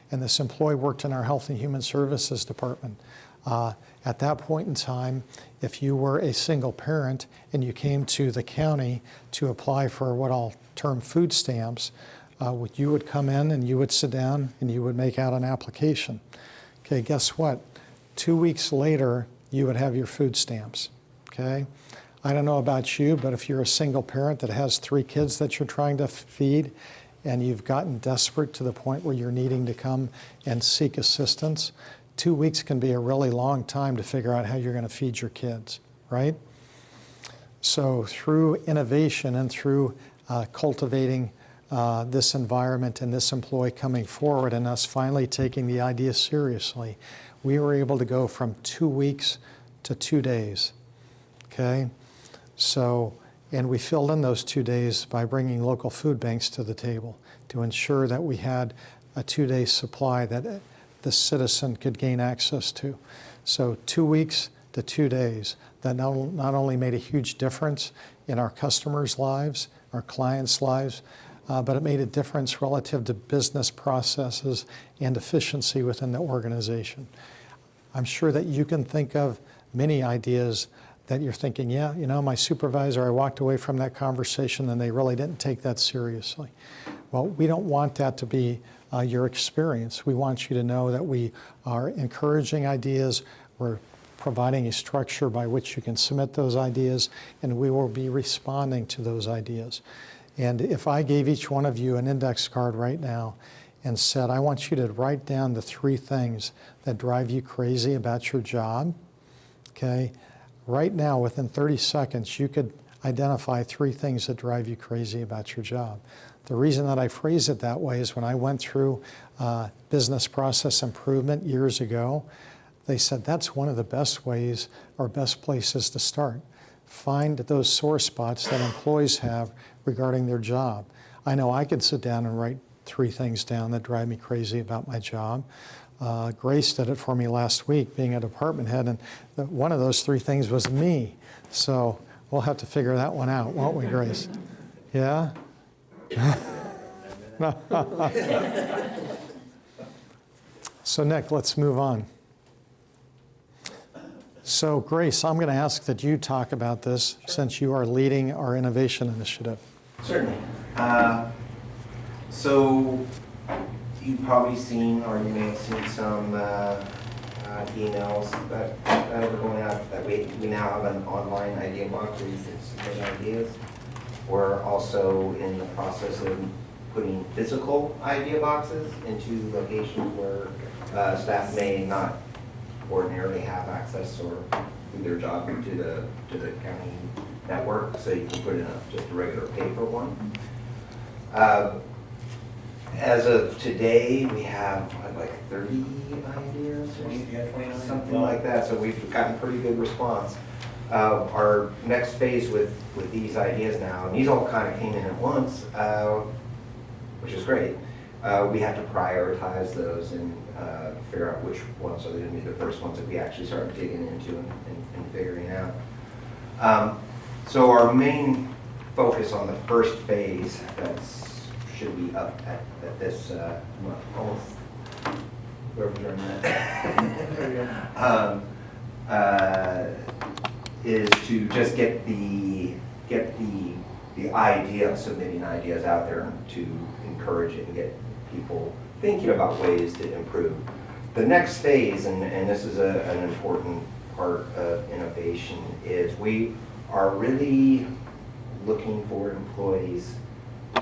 A: And this employee worked in our Health and Human Services department. At that point in time, if you were a single parent and you came to the county to apply for what I'll term food stamps, you would come in and you would sit down and you would make out an application. Okay, guess what? 2 weeks later, you would have your food stamps. Okay? I don't know about you, but if you're a single parent that has 3 kids that you're trying to feed and you've gotten desperate to the point where you're needing to come and seek assistance, 2 weeks can be a really long time to figure out how you're going to feed your kids, right? So through innovation and through cultivating this environment and this employee coming forward and us finally taking the idea seriously, we were able to go from 2 weeks to 2 days, okay? So, and we filled in those 2 days by bringing local food banks to the table to ensure that we had a 2-day supply that the citizen could gain access to. So 2 weeks to 2 days, that not only made a huge difference in our customers' lives, our clients' lives, but it made a difference relative to business processes and efficiency within the organization. I'm sure that you can think of many ideas that you're thinking, yeah, you know, my supervisor, I walked away from that conversation and they really didn't take that seriously. Well, we don't want that to be your experience. We want you to know that we are encouraging ideas, we're providing a structure by which you can submit those ideas, and we will be responding to those ideas. And if I gave each one of you an index card right now and said, I want you to write down the 3 things that drive you crazy about your job, okay? Right now, within 30 seconds, you could identify 3 things that drive you crazy about your job. The reason that I phrase it that way is when I went through business process improvement years ago, they said that's one of the best ways or best places to start. Find those sore spots that employees have regarding their job. I know I could sit down and write 3 things down that drive me crazy about my job. Grace did it for me last week, being a department head, and one of those 3 things was me. So we'll have to figure that one out, won't we, Grace? Yeah? So Nick, let's move on. So Grace, I'm going to ask that you talk about this since you are leading our innovation initiative.
D: Certainly. So you've probably seen, or you may have seen some emails that are going out that we now have an online IdeaBox where you can submit ideas. We're also in the process of putting physical IdeaBoxes into locations where staff may not ordinarily have access or do their job to the county network, so you can put in just a regular paper one. As of today, we have like 30 ideas or something like that, so we've gotten pretty good response. Our next phase with these ideas now, and these all kind of came in at once, which is great. We have to prioritize those and figure out which ones are going to be the first ones that we actually start digging into and figuring out. So our main focus on the first phase that should be up at this almost where we're at. Is to just get the idea of submitting ideas out there and to encourage it and get people thinking about ways to improve. The next phase, and this is an important part of innovation, is we are really looking for employees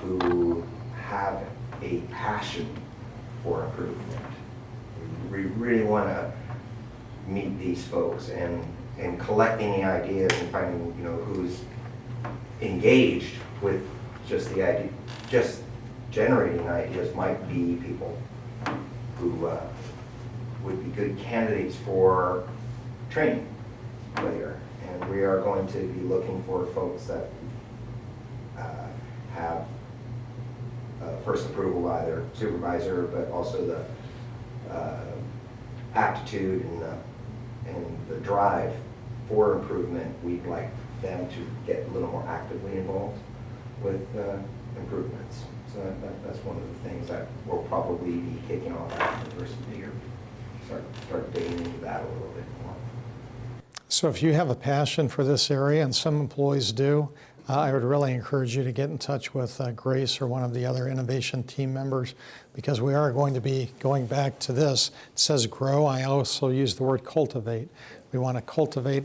D: who have a passion for improvement. We really want to meet these folks and collecting the ideas and finding, who's engaged with just the idea, just generating ideas might be people who would be good candidates for training later. And we are going to be looking for folks that have first approval by their supervisor, but also the aptitude and the drive for improvement. We'd like them to get a little more actively involved with improvements. So that's one of the things that we'll probably be kicking off after the first of the year. Start digging into that a little bit more.
A: So if you have a passion for this area, and some employees do, I would really encourage you to get in touch with Grace or one of the other innovation team members, because we are going to be going back to this. It says grow. I also use the word cultivate. We want to cultivate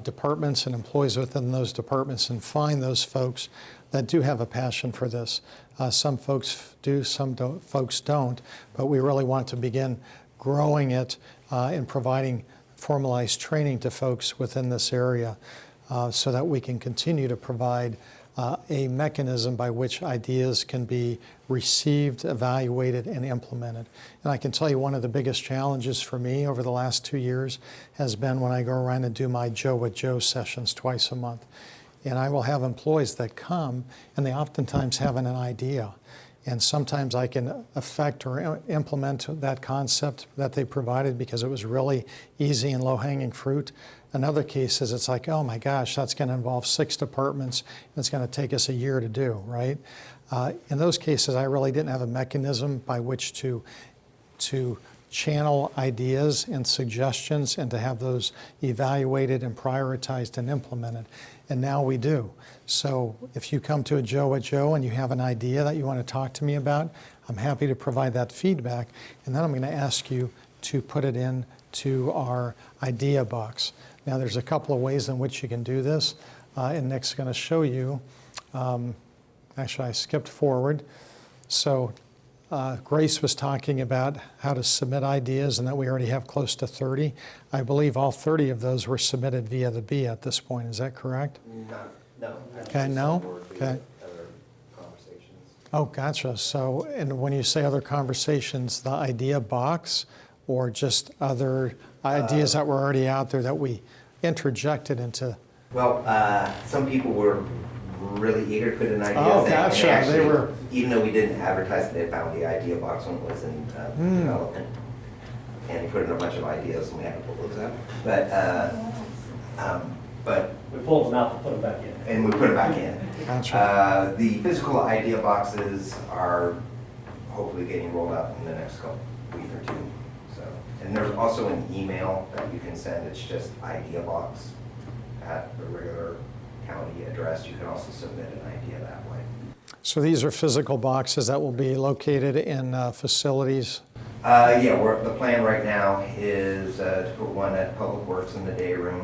A: departments and employees within those departments and find those folks that do have a passion for this. Some folks do, some folks don't, but we really want to begin growing it and providing formalized training to folks within this area so that we can continue to provide a mechanism by which ideas can be received, evaluated, and implemented. And I can tell you one of the biggest challenges for me over the last 2 years has been when I go around and do my Joe with Joe sessions twice a month. And I will have employees that come, and they oftentimes have an idea. And sometimes I can affect or implement that concept that they provided because it was really easy and low-hanging fruit. In other cases, it's like, oh my gosh, that's going to involve 6 departments, and it's going to take us a year to do, right? In those cases, I really didn't have a mechanism by which to channel ideas and suggestions and to have those evaluated and prioritized and implemented. And now we do. So if you come to a Joe at Joe and you have an idea that you want to talk to me about, I'm happy to provide that feedback. And then I'm going to ask you to put it into our IdeaBox. Now there's a couple of ways in which you can do this. And Nick's going to show you. Actually, I skipped forward. So Grace was talking about how to submit ideas and that we already have close to 30. I believe all 30 of those were submitted via the B at this point. Is that correct?
D: No.
A: Okay, no? Okay.
D: Other conversations.
A: Oh, gotcha. So, and when you say other conversations, the IdeaBox or just other ideas that were already out there that we interjected into?
D: Well, some people were really eager to put in ideas.
A: Oh, gotcha.
D: And actually,
A: They were,
D: even though we didn't advertise it, they found the IdeaBox when it was in development. And he put in a bunch of ideas and we had to pull those out. But
C: We pulled them out and put them back in.
D: and we put it back in.
A: gotcha.
D: The physical IdeaBoxes are hopefully getting rolled out in the next week or two. So, and there's also an email that you can send. It's just IdeaBox at the regular county address. You can also submit an idea that way.
A: So these are physical boxes that will be located in facilities.
D: The plan right now is to put one at Public Works in the day room,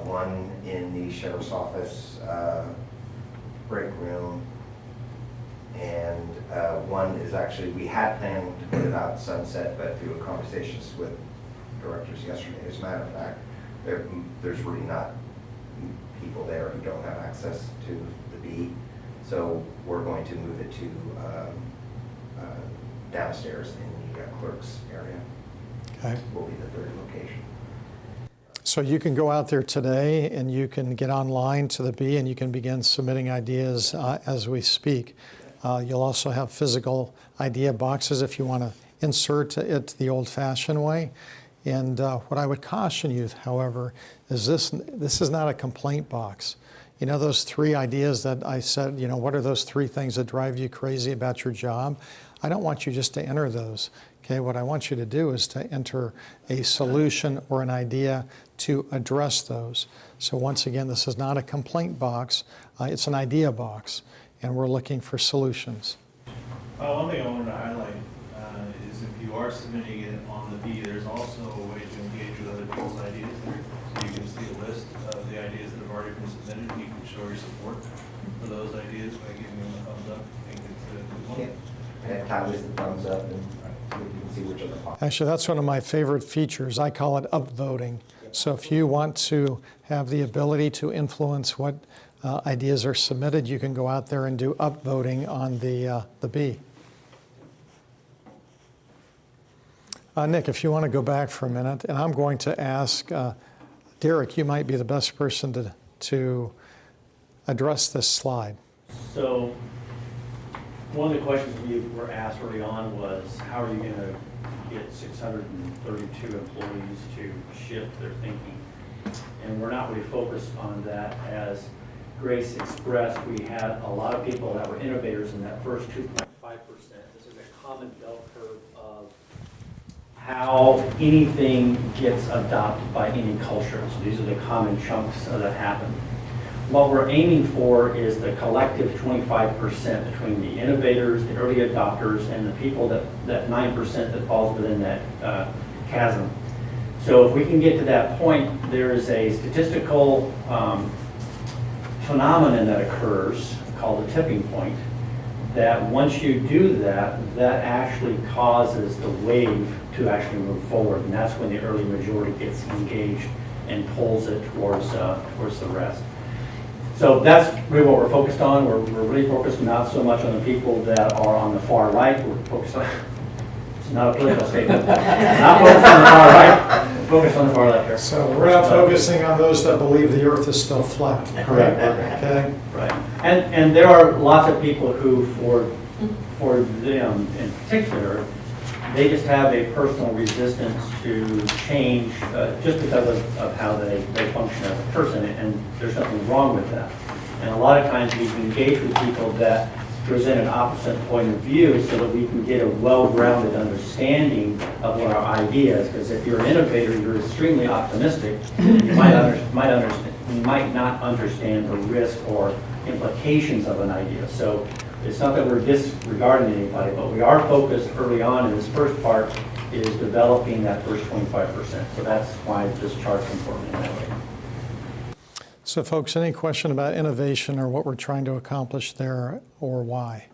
D: one in the sheriff's office break room, and one is actually, we had planned to put it out Sunset, but through conversations with directors yesterday, as a matter of fact, there's really not people there who don't have access to the B. So we're going to move it to downstairs in the clerk's area.
A: Okay.
D: Will be the third location.
A: So you can go out there today and you can get online to the B and you can begin submitting ideas as we speak. You'll also have physical idea boxes if you want to insert it the old-fashioned way. And what I would caution you, however, is this is not a complaint box. You know those 3 ideas that I said, what are those 3 things that drive you crazy about your job? I don't want you just to enter those. Okay, what I want you to do is to enter a solution or an idea to address those. So once again, this is not a complaint box, it's an idea box, and we're looking for solutions.
E: One thing I wanted to highlight is if you are submitting it on the B, there's also a way to engage with other people's ideas there. So you can see a list of the ideas that have already been submitted, and you can show your support for those ideas by giving them a thumbs up. I think it's a good one.
D: And tallies the thumbs up and we can see which are the popular.
A: Actually, that's one of my favorite features. I call it upvoting. So if you want to have the ability to influence what ideas are submitted, you can go out there and do upvoting on the B. Nick, if you want to go back for a minute, and I'm going to ask Derek, you might be the best person to address this slide.
C: So One of the questions we were asked early on was, how are you going to get 632 employees to shift their thinking? And we're not really focused on that. As Grace expressed, we had a lot of people that were innovators in that first 2.5%. This is a common bell curve of how anything gets adopted by any culture. So these are the common chunks that happen. What we're aiming for is the collective 25% between the innovators, the early adopters, and the people that 9% that falls within that chasm. So if we can get to that point, there is a statistical phenomenon that occurs called the tipping point, that once you do that, that actually causes the wave to actually move forward. And that's when the early majority gets engaged and pulls it towards the rest. So that's really what we're focused on. We're really focused not so much on the people that are on the far right. We're focused on, it's not a political statement, not focused on the far right, we're focused on the far left here.
A: So we're not focusing on those that believe the earth is still flat, right? Okay.
C: Right. And there are lots of people who, for them in particular, they just have a personal resistance to change just because of how they function as a person, and there's nothing wrong with that. And a lot of times we can engage with people that present an opposite point of view so that we can get a well-grounded understanding of what our idea is. Because if you're an innovator, you're extremely optimistic, and you might not understand the risk or implications of an idea. So it's not that we're disregarding anybody, but we are focused early on in this first part is developing that first 25%. So that's why this chart's important in that way.
A: So folks, any question about innovation or what we're trying to accomplish there or why?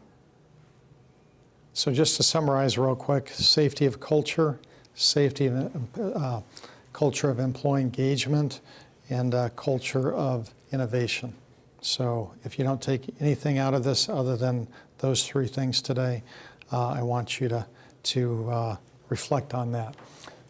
A: So just to summarize real quick, safety of culture, safety of culture of employee engagement, and culture of innovation. So if you don't take anything out of this other than those three things today, I want you to reflect on that.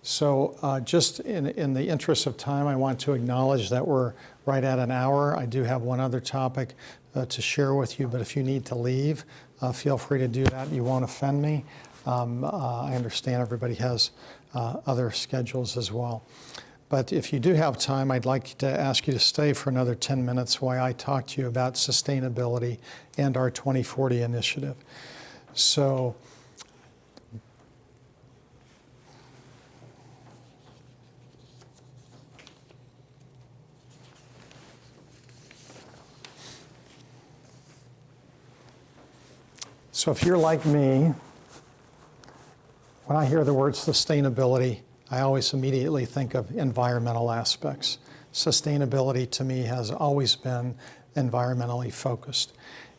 A: So just in the interest of time, I want to acknowledge that we're right at an hour. I do have one other topic to share with you, but if you need to leave, feel free to do that. You won't offend me. I understand everybody has other schedules as well. But if you do have time, I'd like to ask you to stay for another 10 minutes while I talk to you about sustainability and our 2040 initiative. So if you're like me, when I hear the word sustainability, I always immediately think of environmental aspects. Sustainability to me has always been environmentally focused.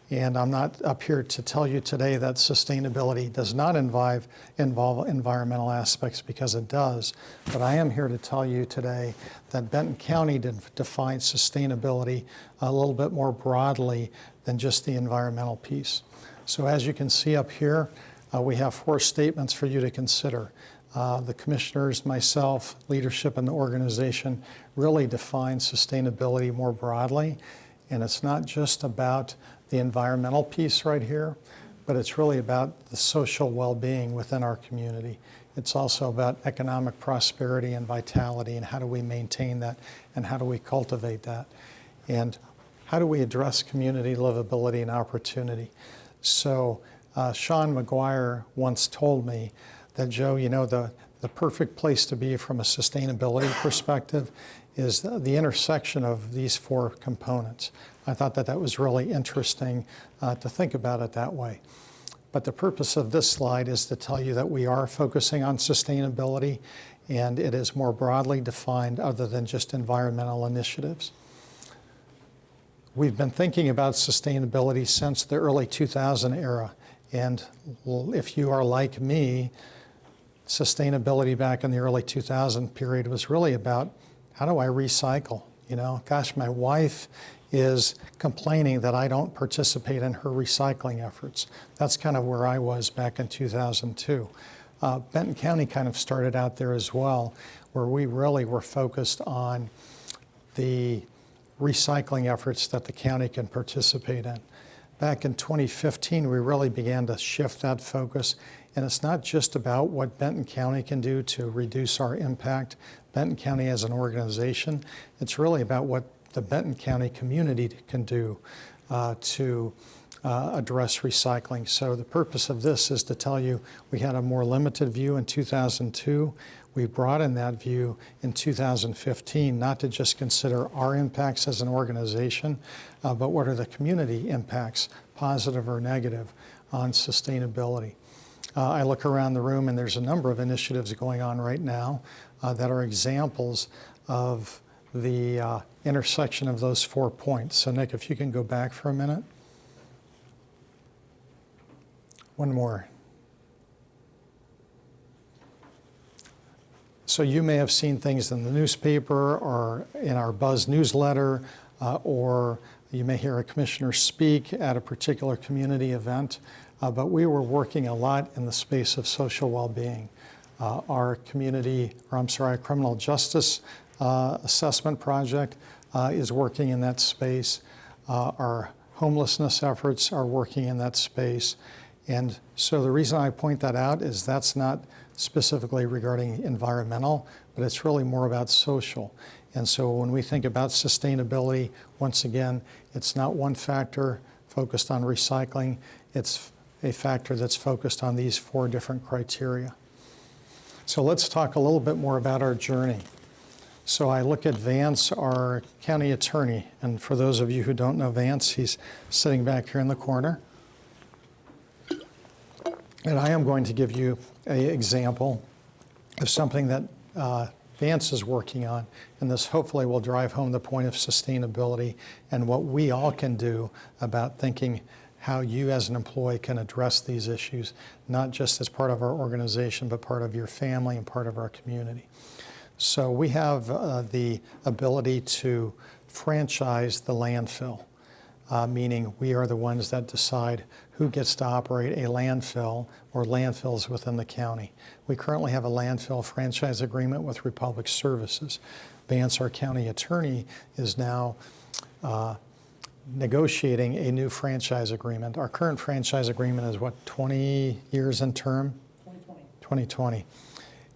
A: And I'm not up here to tell you today that sustainability does not involve environmental aspects, because it does. But I am here to tell you today that Benton County defines sustainability a little bit more broadly than just the environmental piece. So as you can see up here, we have 4 statements for you to consider. The commissioners, myself, leadership, and the organization really define sustainability more broadly. And it's not just about the environmental piece right here, but it's really about the social well-being within our community. It's also about economic prosperity and vitality, and how do we maintain that, and how do we cultivate that, and how do we address community livability and opportunity. So Sean McGuire once told me that, Joe, you know, the perfect place to be from a sustainability perspective is the intersection of these 4 components. I thought that was really interesting to think about it that way. But the purpose of this slide is to tell you that we are focusing on sustainability, and it is more broadly defined other than just environmental initiatives. We've been thinking about sustainability since the early 2000 era. And if you are like me, sustainability back in the early 2000 period was really about, how do I recycle? You know, gosh, my wife is complaining that I don't participate in her recycling efforts. That's kind of where I was back in 2002. Benton County kind of started out there as well, where we really were focused on the recycling efforts that the county can participate in. back in 2015, we really began to shift that focus. And it's not just about what Benton County can do to reduce our impact, Benton County as an organization. It's really about what the Benton County community can do to address recycling. So the purpose of this is to tell you we had a more limited view in 2002. We broadened that view in 2015, not to just consider our impacts as an organization, but what are the community impacts, positive or negative, on sustainability. I look around the room and there's a number of initiatives going on right now that are examples of the intersection of those 4 points. So Nick, if you can go back for a minute. One more. So you may have seen things in the newspaper or in our Buzz newsletter, or you may hear a commissioner speak at a particular community event, but we were working a lot in the space of social well-being. Our criminal justice assessment project is working in that space. Our homelessness efforts are working in that space. And so the reason I point that out is that's not specifically regarding environmental, but it's really more about social. And so when we think about sustainability, once again, it's not one factor focused on recycling, it's a factor that's focused on these 4 different criteria. So let's talk a little bit more about our journey. So I look at Vance, our county attorney, and for those of you who don't know Vance, he's sitting back here in the corner. And I am going to give you an example of something that Vance is working on, and this hopefully will drive home the point of sustainability and what we all can do about thinking how you as an employee can address these issues, not just as part of our organization, but part of your family and part of our community. So we have the ability to franchise the landfill, meaning we are the ones that decide who gets to operate a landfill or landfills within the county. We currently have a landfill franchise agreement with Republic Services. Vance, our county attorney, is now negotiating a new franchise agreement. Our current franchise agreement is what, 20 years in term? 2020.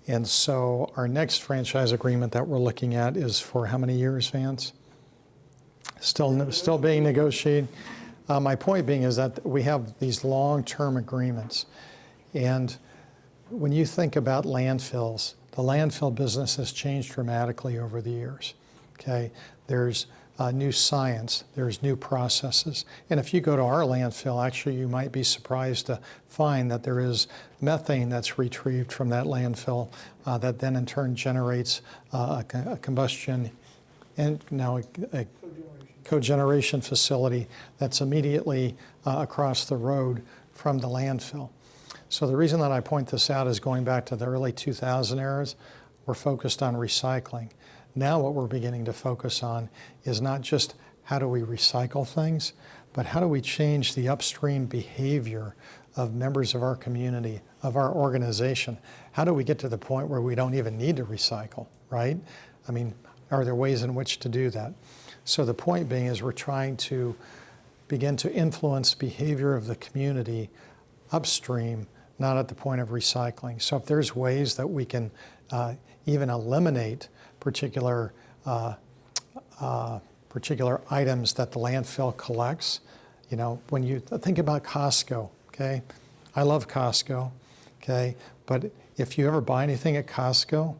A: And so our next franchise agreement that we're looking at is for how many years, Vance? Still being negotiated. My point being is that we have these long-term agreements. And when you think about landfills, the landfill business has changed dramatically over the years. Okay, there's new science, there's new processes. And if you go to our landfill, actually you might be surprised to find that there is methane that's retrieved from that landfill that then in turn generates a combustion and now a cogeneration facility that's immediately across the road from the landfill. So the reason that I point this out is going back to the early 2000 eras, we're focused on recycling. Now what we're beginning to focus on is not just how do we recycle things, but how do we change the upstream behavior of members of our community, of our organization? How do we get to the point where we don't even need to recycle, right? I mean, are there ways in which to do that? So the point being is we're trying to begin to influence behavior of the community upstream, not at the point of recycling. So if there's ways that we can even eliminate particular items that the landfill collects, you know, when you think about Costco, okay? I love Costco, okay? But if you ever buy anything at Costco,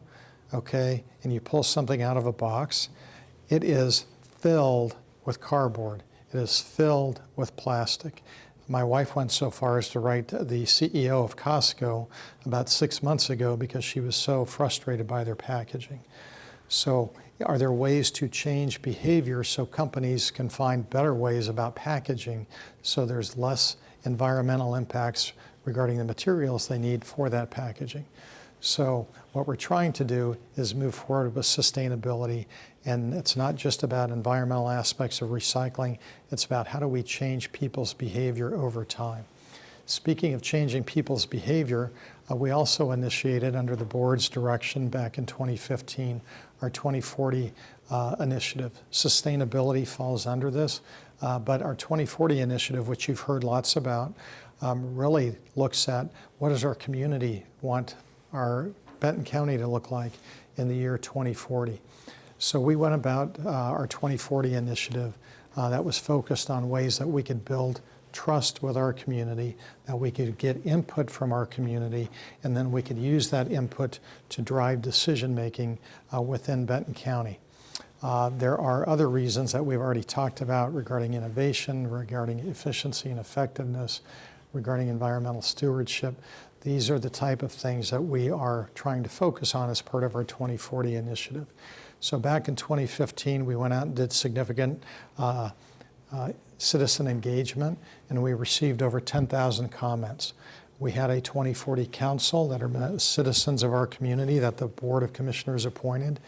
A: okay, and you pull something out of a box, it is filled with cardboard. It is filled with plastic. My wife went so far as to write the CEO of Costco about 6 months ago because she was so frustrated by their packaging. So are there ways to change behavior so companies can find better ways about packaging so there's less environmental impacts regarding the materials they need for that packaging? So what we're trying to do is move forward with sustainability, and it's not just about environmental aspects of recycling, it's about how do we change people's behavior over time. speaking of changing people's behavior, we also initiated under the board's direction back in 2015 our 2040 initiative. Sustainability falls under this, but our 2040 initiative, which you've heard lots about, really looks at what does our community want our Benton County to look like in the year 2040. So we went about our 2040 initiative that was focused on ways that we could build trust with our community, that we could get input from our community, and then we could use that input to drive decision-making within Benton County. There are other reasons that we've already talked about regarding innovation, regarding efficiency and effectiveness, regarding environmental stewardship. These are the type of things that we are trying to focus on as part of our 2040 initiative. So back in 2015, we went out and did significant citizen engagement, and we received over 10,000 comments. We had a 2040 council that are citizens of our community that the Board of Commissioners appointed,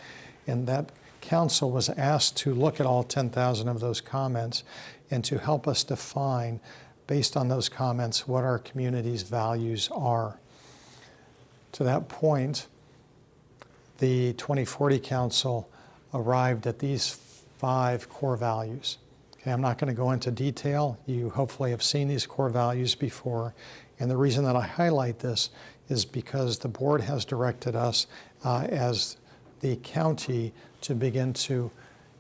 A: and that council was asked to look at all 10,000 of those comments and to help us define, based on those comments, what our community's values are. To that point, the 2040 Council arrived at these 5 core values. Okay, I'm not going to go into detail. You hopefully have seen these core values before. And the reason that I highlight this is because the board has directed us as the county to begin to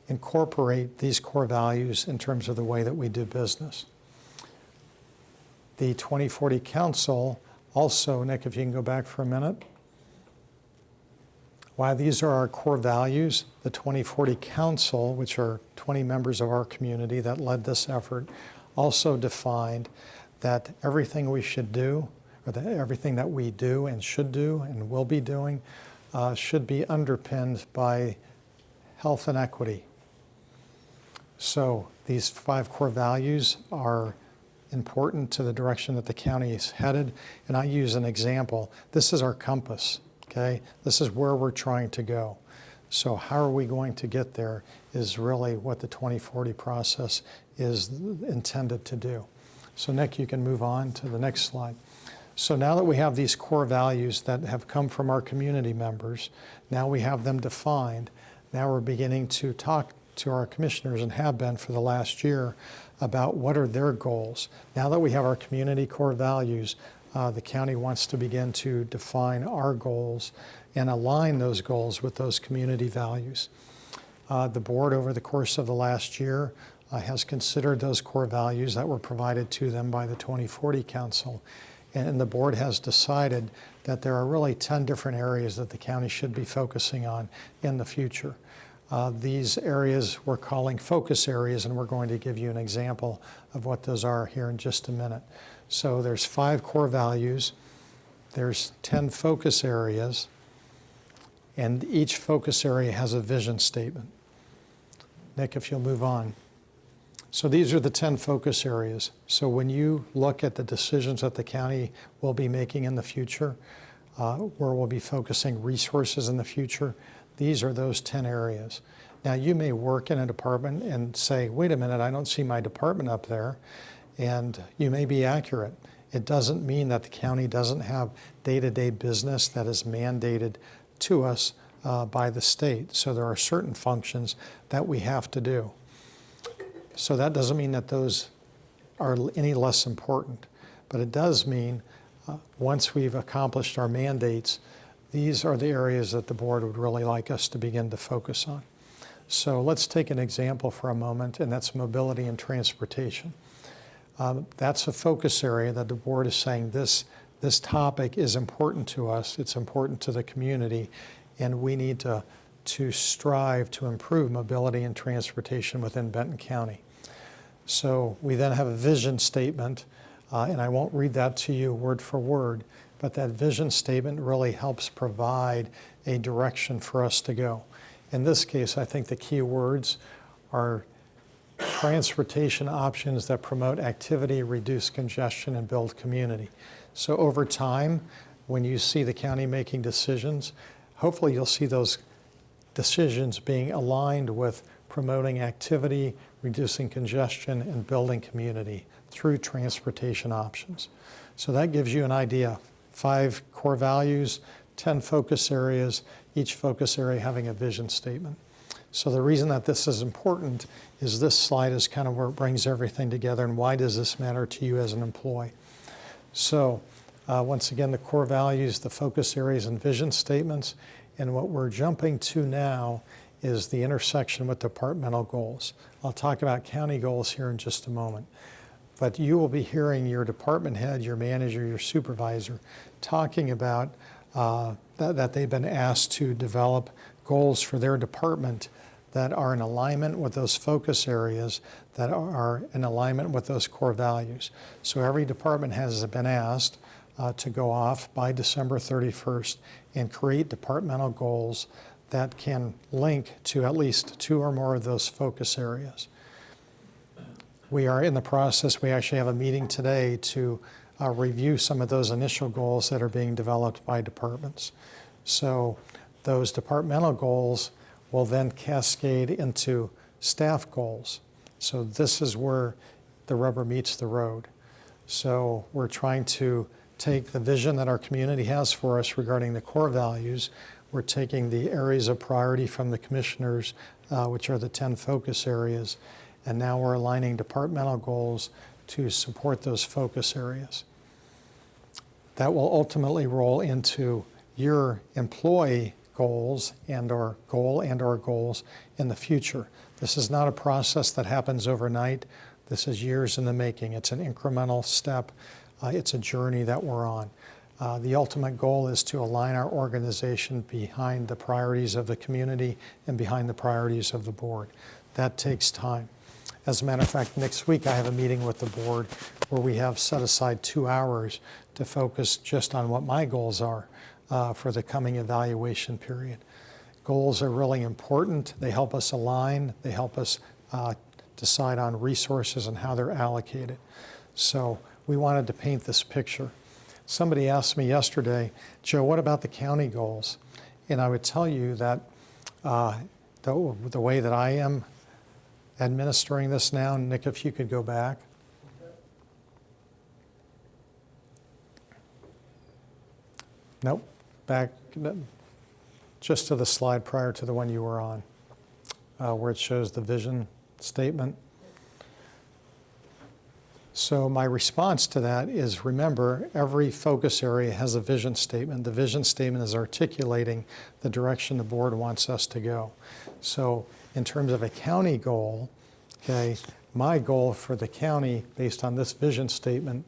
A: incorporate these core values in terms of the way that we do business. The 2040 Council also, Nick, if you can go back for a minute. While these are our core values, the 2040 Council, which are 20 members of our community that led this effort, also defined that everything we should do, or that everything that we do and should do and will be doing, should be underpinned by health and equity. So these 5 core values are important to the direction that the county is headed. And I use an example. This is our compass. Okay, this is where we're trying to go. So how are we going to get there is really what the 2040 process is intended to do. So Nick, you can move on to the next slide. So now that we have these core values that have come from our community members, now we have them defined. Now we're beginning to talk to our commissioners, and have been for the last year, about what are their goals. Now that we have our community core values, the county wants to begin to define our goals and align those goals with those community values. The board, over the course of the last year, has considered those core values that were provided to them by the 2040 Council. And the board has decided that there are really 10 different areas that the county should be focusing on in the future. These areas we're calling focus areas, and we're going to give you an example of what those are here in just a minute. So there's 5 core values, there's 10 focus areas, and each focus area has a vision statement. Nick, if you'll move on. So these are the 10 focus areas. So when you look at the decisions that the county will be making in the future, where we'll be focusing resources in the future, these are those 10 areas. Now you may work in a department and say, wait a minute, I don't see my department up there. And you may be accurate. It doesn't mean that the county doesn't have day-to-day business that is mandated to us by the state. So there are certain functions that we have to do. So that doesn't mean that those are any less important. But it does mean once we've accomplished our mandates, these are the areas that the board would really like us to begin to focus on. So let's take an example for a moment, and that's mobility and transportation. That's a focus area that the board is saying this topic is important to us, it's important to the community, and we need to strive to improve mobility and transportation within Benton County. So we then have a vision statement, and I won't read that to you word for word, but that vision statement really helps provide a direction for us to go. In this case, I think the key words are transportation options that promote activity, reduce congestion, and build community. So over time, when you see the county making decisions, hopefully you'll see those decisions being aligned with promoting activity, reducing congestion, and building community through transportation options. So that gives you an idea. 5 core values, 10 focus areas, each focus area having a vision statement. So the reason that this is important is this slide is kind of where it brings everything together, and why does this matter to you as an employee? So once again, the core values, the focus areas, and vision statements. And what we're jumping to now is the intersection with departmental goals. I'll talk about county goals here in just a moment. But you will be hearing your department head, your manager, your supervisor talking about that they've been asked to develop goals for their department that are in alignment with those focus areas, that are in alignment with those core values. So every department has been asked to go off by December 31st and create departmental goals that can link to at least 2 or more of those focus areas. We are in the process, we actually have a meeting today to review some of those initial goals that are being developed by departments. So those departmental goals will then cascade into staff goals. So this is where the rubber meets the road. So we're trying to take the vision that our community has for us regarding the core values. We're taking the areas of priority from the commissioners, which are the 10 focus areas, and now we're aligning departmental goals to support those focus areas. That will ultimately roll into your employee goals and/or goals in the future. This is not a process that happens overnight. This is years in the making. It's an incremental step. It's a journey that we're on. The ultimate goal is to align our organization behind the priorities of the community and behind the priorities of the board. That takes time. As a matter of fact, next week I have a meeting with the board where we have set aside 2 hours to focus just on what my goals are for the coming evaluation period. Goals are really important. They help us align. They help us decide on resources and how they're allocated. So we wanted to paint this picture. Somebody asked me yesterday, Joe, what about the county goals? And I would tell you that the way that I am administering this now, Nick, if you could go back. Nope, back just to the slide prior to the one you were on, where it shows the vision statement. So my response to that is, remember, every focus area has a vision statement. The vision statement is articulating the direction the board wants us to go. So in terms of a county goal, okay, my goal for the county based on this vision statement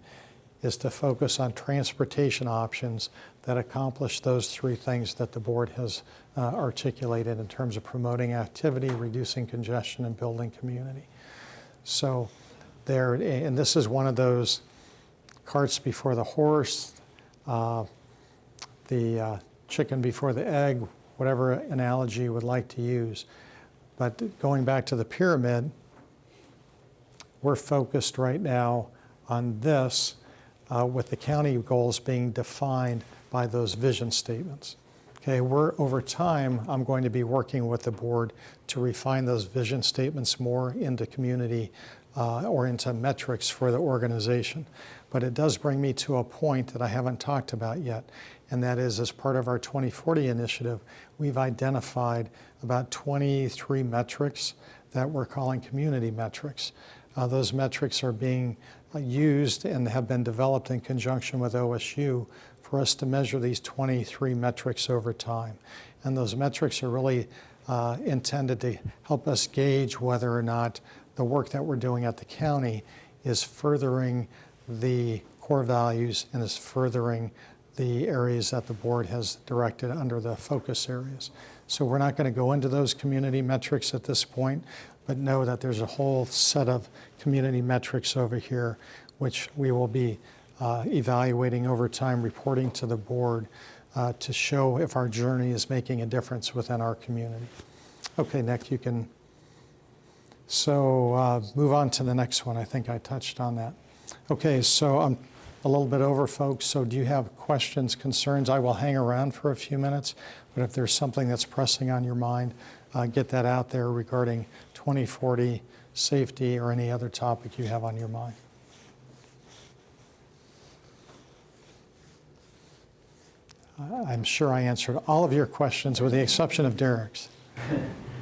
A: is to focus on transportation options that accomplish those 3 things that the board has articulated in terms of promoting activity, reducing congestion, and building community. So there, and this is one of those carts before the horse, the chicken before the egg, whatever analogy you would like to use. But going back to the pyramid, we're focused right now on this with the county goals being defined by those vision statements. Okay, over time, I'm going to be working with the board to refine those vision statements more into community or into metrics for the organization. But it does bring me to a point that I haven't talked about yet, and that is, as part of our 2040 initiative, we've identified about 23 metrics that we're calling community metrics. Those metrics are being used and have been developed in conjunction with OSU for us to measure these 23 metrics over time. And those metrics are really intended to help us gauge whether or not the work that we're doing at the county is furthering the core values and is furthering the areas that the board has directed under the focus areas. So we're not going to go into those community metrics at this point, but know that there's a whole set of community metrics over here, which we will be evaluating over time, reporting to the board to show if our journey is making a difference within our community. Okay, Nick, you can. So move on to the next one. I think I touched on that. Okay, so I'm a little bit over, folks. So do you have questions, concerns? I will hang around for a few minutes, but if there's something that's pressing on your mind, get that out there regarding 2040, safety, or any other topic you have on your mind. I'm sure I answered all of your questions with the exception of Derek's.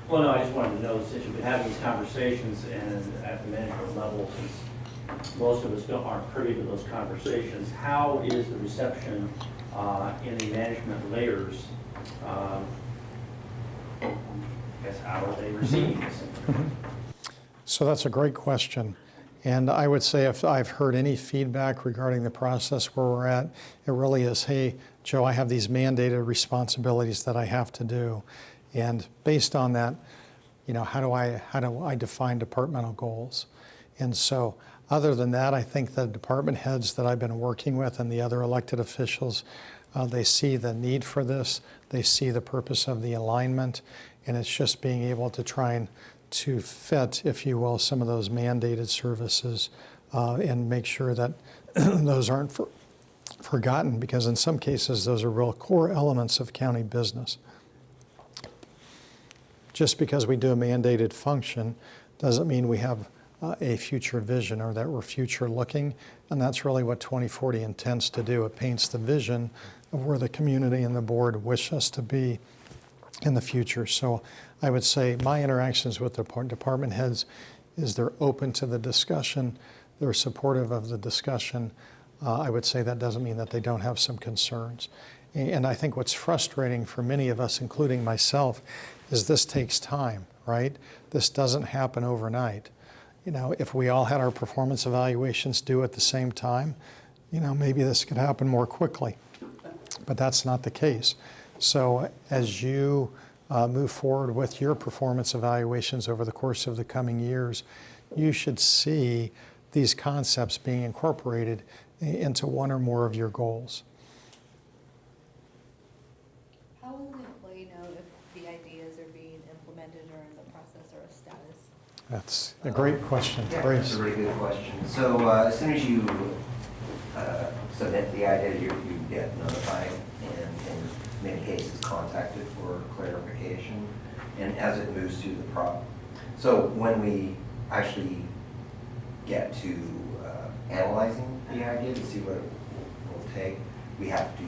C: Well, no, I just wanted to know, since you've been having these conversations and at the management level, since most of us aren't privy to those conversations, how is the reception in the management layers? I guess, how are they receiving this information?
A: So that's a great question. And I would say if I've heard any feedback regarding the process where we're at, it really is, hey, Joe, I have these mandated responsibilities that I have to do. And based on that, how do I define departmental goals? And so other than that, I think the department heads that I've been working with and the other elected officials, they see the need for this. They see the purpose of the alignment. And it's just being able to try and to fit, if you will, some of those mandated services and make sure that those aren't forgotten, because in some cases those are real core elements of county business. Just because we do a mandated function doesn't mean we have a future vision or that we're future looking, and that's really what 2040 intends to do. It paints the vision of where the community and the board wish us to be in the future. So I would say my interactions with the department heads is they're open to the discussion, they're supportive of the discussion. I would say that doesn't mean that they don't have some concerns. And I think what's frustrating for many of us, including myself, is this takes time, right? This doesn't happen overnight. If we all had our performance evaluations due at the same time, maybe this could happen more quickly. But that's not the case. So as you move forward with your performance evaluations over the course of the coming years, you should see these concepts being incorporated into one or more of your goals.
F: How will the employee know if the ideas are being implemented or in the process or a status?
A: That's a great question.
D: Yeah,
A: Grace.
D: that's a really good question. So as soon as you submit the idea, you get notified and in many cases contacted for clarification, and as it moves through the problem. So when we actually get to analyzing the idea to see what it will take, we have to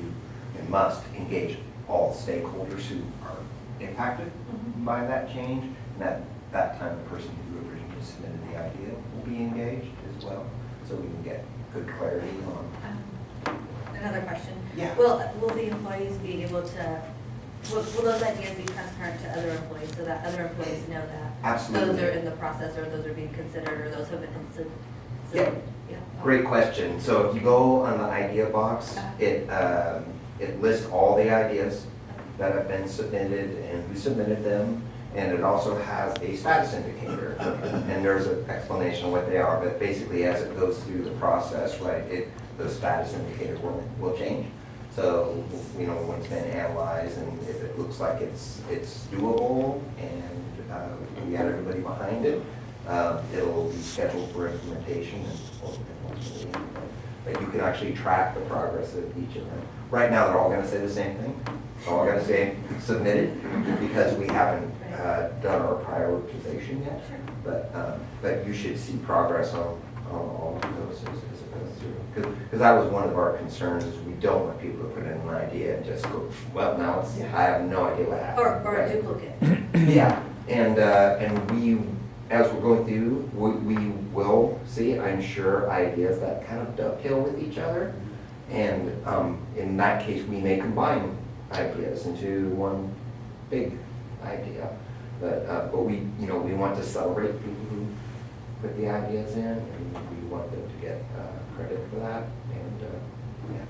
D: and must engage all stakeholders who are impacted by that change. And at that time, the person who originally submitted the idea will be engaged as well, so we can get good clarity on.
B: Another question.
D: Yeah.
B: Will the employees be able to, will those ideas be transparent to other employees so that other employees know that
D: Absolutely.
B: those are in the process or those are being considered or those have been
D: Yeah.
B: Yeah.
D: Great question. So if you go on the IdeaBox, it lists all the ideas that have been submitted and who submitted them, and it also has a status indicator. And there's an explanation of what they are, but basically as it goes through the process, right, the status indicator will change. So, when it's been analyzed and if it looks like it's doable and we had everybody behind it, it'll be scheduled for implementation and ultimately. But you can actually track the progress of each of them. Right now, they're all going to say the same thing. They're all going to say submitted because we haven't done our prioritization yet. But you should see progress on all of those as it goes through. Because that was one of our concerns is we don't want people to put in an idea and just go, well, now it's, I have no idea what happened.
B: Or a duplicate.
D: Yeah, and we, as we're going through, we will see, I'm sure, ideas that kind of dovetail with each other. And in that case, we may combine ideas into one big idea. But we want to celebrate people who put the ideas in, and we want them to get credit for that. And yeah.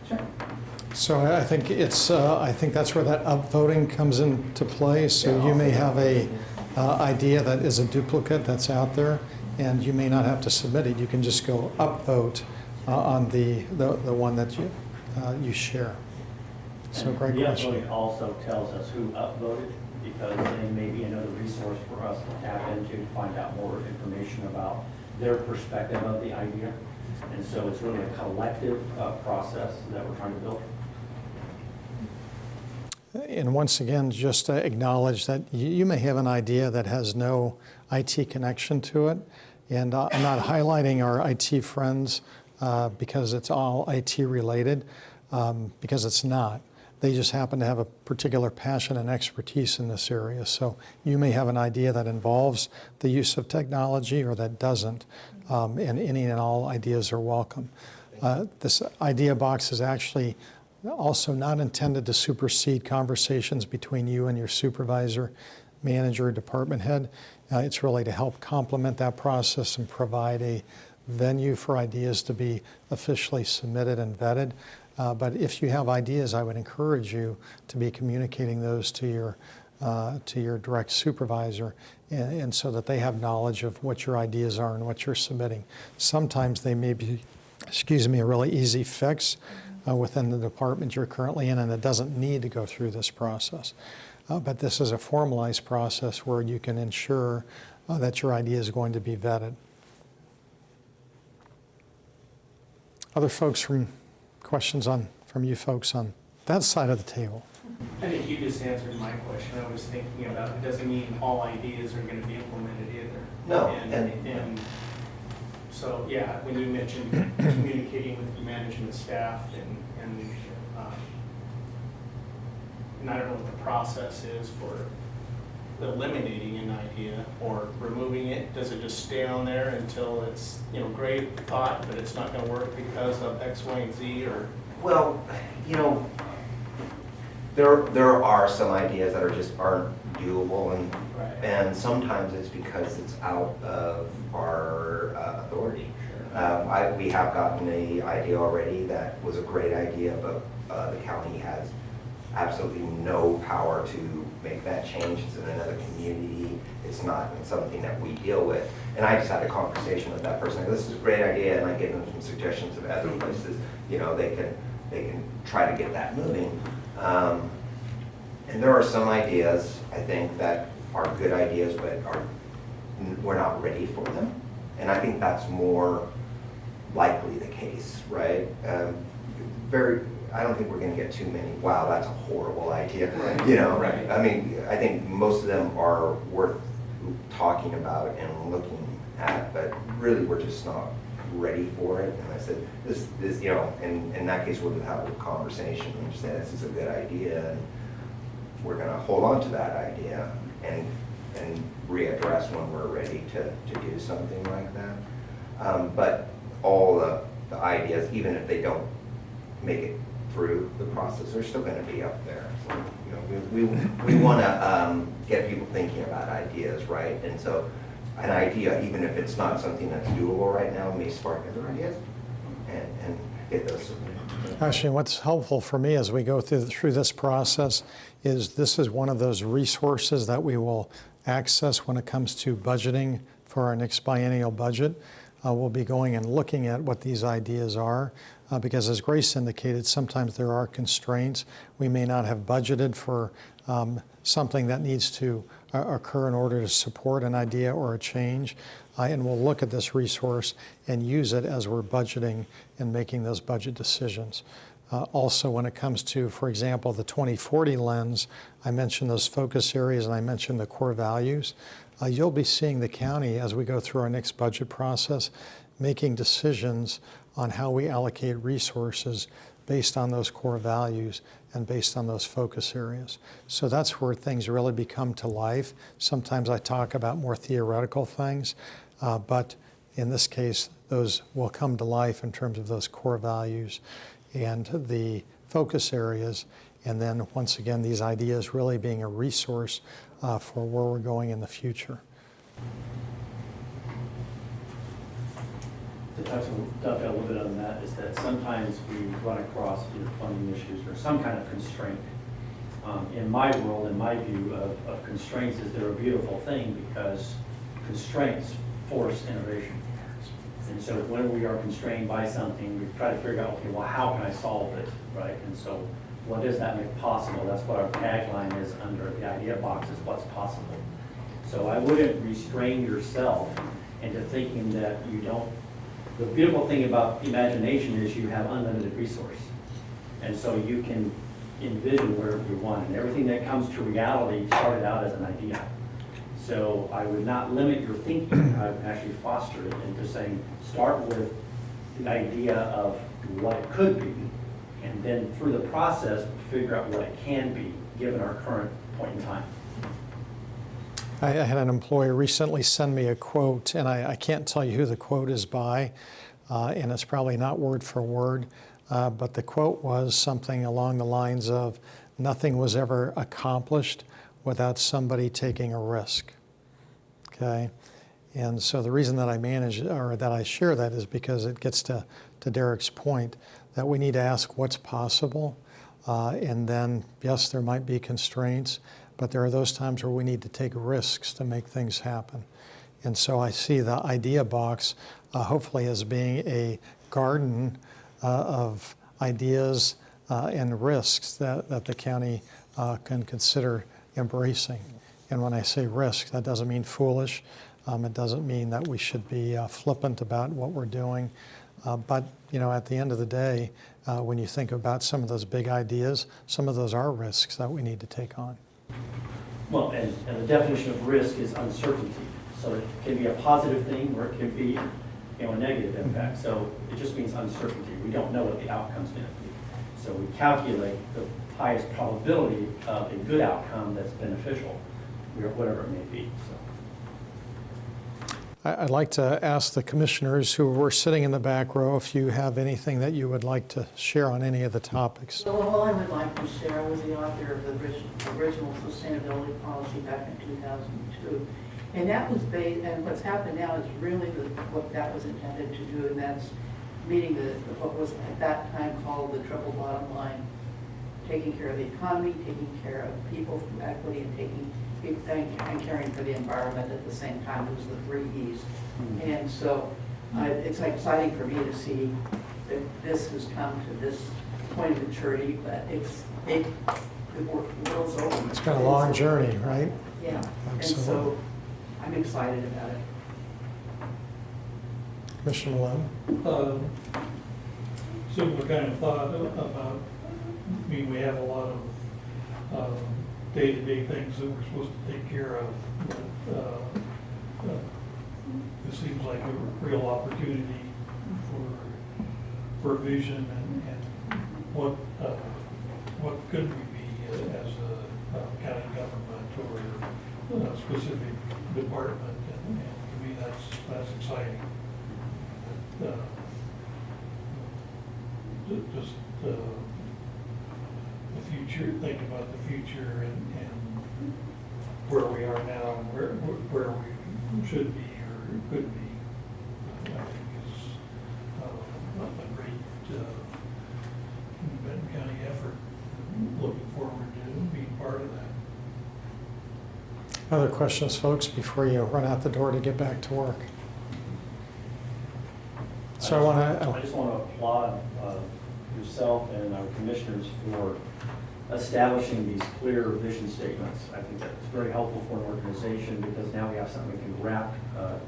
D: Sure.
A: So I think I think that's where that upvoting comes into play. So
D: Yeah,
A: you may
D: also-
A: have a idea that is a duplicate that's out there, and you may not have to submit it. You can just go upvote on the one that you share. So
C: And
A: great
C: the
A: question.
C: upvoting also tells us who upvoted, because they may be another resource for us to tap into to find out more information about their perspective of the idea. And so it's really a collective process that we're trying to build.
A: And once again, just to acknowledge that you may have an idea that has no IT connection to it. And I'm not highlighting our IT friends because it's all IT related, because it's not. They just happen to have a particular passion and expertise in this area. So you may have an idea that involves the use of technology or that doesn't, and any and all ideas are welcome. This IdeaBox is actually also not intended to supersede conversations between you and your supervisor, manager, or department head. It's really to help complement that process and provide a venue for ideas to be officially submitted and vetted. But if you have ideas, I would encourage you to be communicating those to your direct supervisor, and so that they have knowledge of what your ideas are and what you're submitting. Sometimes they may be, a really easy fix within the department you're currently in, and it doesn't need to go through this process. But this is a formalized process where you can ensure that your idea is going to be vetted. Other folks questions from you folks on that side of the table?
G: I think you just answered my question. I was thinking about it doesn't mean all ideas are going to be implemented either.
D: No,
G: And so, yeah, when you mentioned communicating with the management staff and I don't know what the process is for eliminating an idea or removing it. Does it just stay on there until it's, great thought, but it's not going to work because of X, Y, and Z, or?
D: Well, there are some ideas that aren't doable, and
G: Right.
D: and sometimes it's because it's out of our authority. We have gotten an idea already that was a great idea, but the county has absolutely no power to make that change. It's in another community. It's not something that we deal with. And I just had a conversation with that person. This is a great idea, and I gave them some suggestions of other places. They can try to get that moving. And there are some ideas, I think, that are good ideas, but we're not ready for them. And I think that's more likely the case, right? I don't think we're going to get too many, wow, that's a horrible idea.
G: Right.
D: I mean, I think most of them are worth talking about and looking at, but really we're just not ready for it. And I said, this, in that case, we'll have a conversation and just say, this is a good idea, and we're going to hold on to that idea and readdress when we're ready to do something like that. But all the ideas, even if they don't make it through the process, they're still going to be up there. So, we want to get people thinking about ideas, right? And so an idea, even if it's not something that's doable right now, may spark other ideas and get those submitted.
A: Actually, what's helpful for me as we go through this process is this is one of those resources that we will access when it comes to budgeting for our next biennial budget. We'll be going and looking at what these ideas are, because as Grace indicated, sometimes there are constraints. We may not have budgeted for something that needs to occur in order to support an idea or a change. And we'll look at this resource and use it as we're budgeting and making those budget decisions. Also, when it comes to, for example, the 2040 lens, I mentioned those focus areas and I mentioned the core values. You'll be seeing the county, as we go through our next budget process, making decisions on how we allocate resources based on those core values and based on those focus areas. So that's where things really become to life. Sometimes I talk about more theoretical things, but in this case, those will come to life in terms of those core values and the focus areas. And then once again, these ideas really being a resource for where we're going in the future.
C: To touch a little bit on that is that sometimes we run across either funding issues or some kind of constraint. In my world, in my view of constraints, is they're a beautiful thing because constraints force innovation. And so when we are constrained by something, we try to figure out, okay, well, how can I solve it, right? And so what does that make possible? That's what our tagline is under the IdeaBox, is what's possible. So I wouldn't restrain yourself into thinking that you don't. The beautiful thing about imagination is you have unlimited resource. And so you can envision where we want, and everything that comes to reality started out as an idea. So I would not limit your thinking, I would actually foster it into saying, start with the idea of what it could be, and then through the process, figure out what it can be, given our current point in time.
A: I had an employee recently send me a quote, and I can't tell you who the quote is by, and it's probably not word for word, but the quote was something along the lines of, nothing was ever accomplished without somebody taking a risk, okay? And so the reason that I share that is because it gets to Derek's point, that we need to ask what's possible, and then, yes, there might be constraints, but there are those times where we need to take risks to make things happen. And so I see the IdeaBox hopefully as being a garden of ideas and risks that the county can consider embracing. And when I say risk, that doesn't mean foolish. It doesn't mean that we should be flippant about what we're doing. But at the end of the day, when you think about some of those big ideas, some of those are risks that we need to take on.
C: Well, and the definition of risk is uncertainty. So it can be a positive thing or it can be a negative impact. So it just means uncertainty. We don't know what the outcome's going to be. So we calculate the highest probability of a good outcome that's beneficial, whatever it may be. So.
A: I'd like to ask the commissioners who were sitting in the back row if you have anything that you would like to share on any of the topics.
H: So all I would like to share, I was the author of the original sustainability policy back in 2002. And that was based, and what's happened now is really what that was intended to do, and that's meeting what was at that time called the triple bottom line, taking care of the economy, taking care of people through equity, and caring for the environment at the same time. It was the 3 E's. And so it's exciting for me to see that this has come to this point of maturity, but the world's over.
A: It's been a long journey, right?
H: Yeah,
A: Absolutely.
H: and so I'm excited about it.
A: Commissioner Malone?
I: Similar kind of thought about, we have a lot of day-to-day things that we're supposed to take care of. But this seems like a real opportunity for vision and what could we be as a county government or a specific department, and to me that's exciting. Just the future, think about the future and where we are now and where we should be or could be, I think is a great Benton County effort. Looking forward to being part of that.
A: Other questions, folks, before you run out the door to get back to work? So
C: I just want to applaud yourself and our commissioners for establishing these clear vision statements. I think that's very helpful for an organization because now we have something we can wrap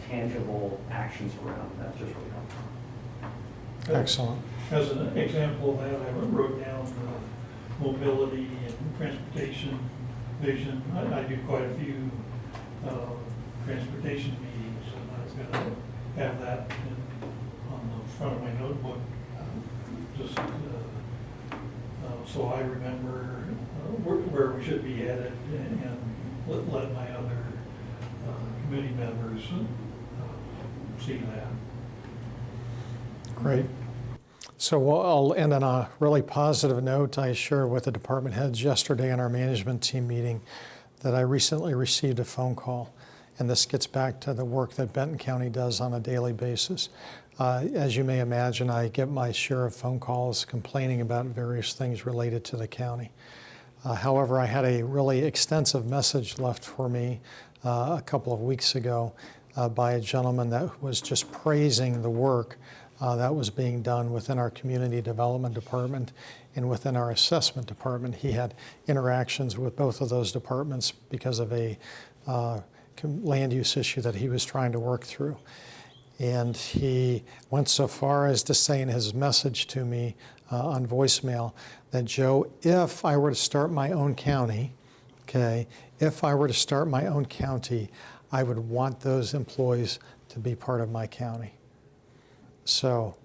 C: tangible actions around. That's just really helpful.
A: Excellent.
I: As an example of that, I wrote down mobility and transportation vision. I do quite a few transportation meetings, and I was going to have that on the front of my notebook, just so I remember where we should be headed, and let my other committee members see that.
A: Great. So I'll end on a really positive note. I shared with the department heads yesterday in our management team meeting that I recently received a phone call, and this gets back to the work that Benton County does on a daily basis. As you may imagine, I get my share of phone calls complaining about various things related to the county. However, I had a really extensive message left for me a couple of weeks ago by a gentleman that was just praising the work that was being done within our community development department and within our assessment department. He had interactions with both of those departments because of a land use issue that he was trying to work through. And he went so far as to say in his message to me on voicemail that, Joe, if I were to start my own county, okay, if I were to start my own county, I would want those employees to be part of my county. So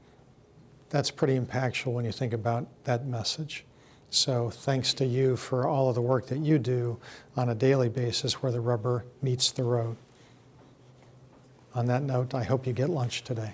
A: that's pretty impactful when you think about that message. So thanks to you for all of the work that you do on a daily basis where the rubber meets the road. On that note, I hope you get lunch today.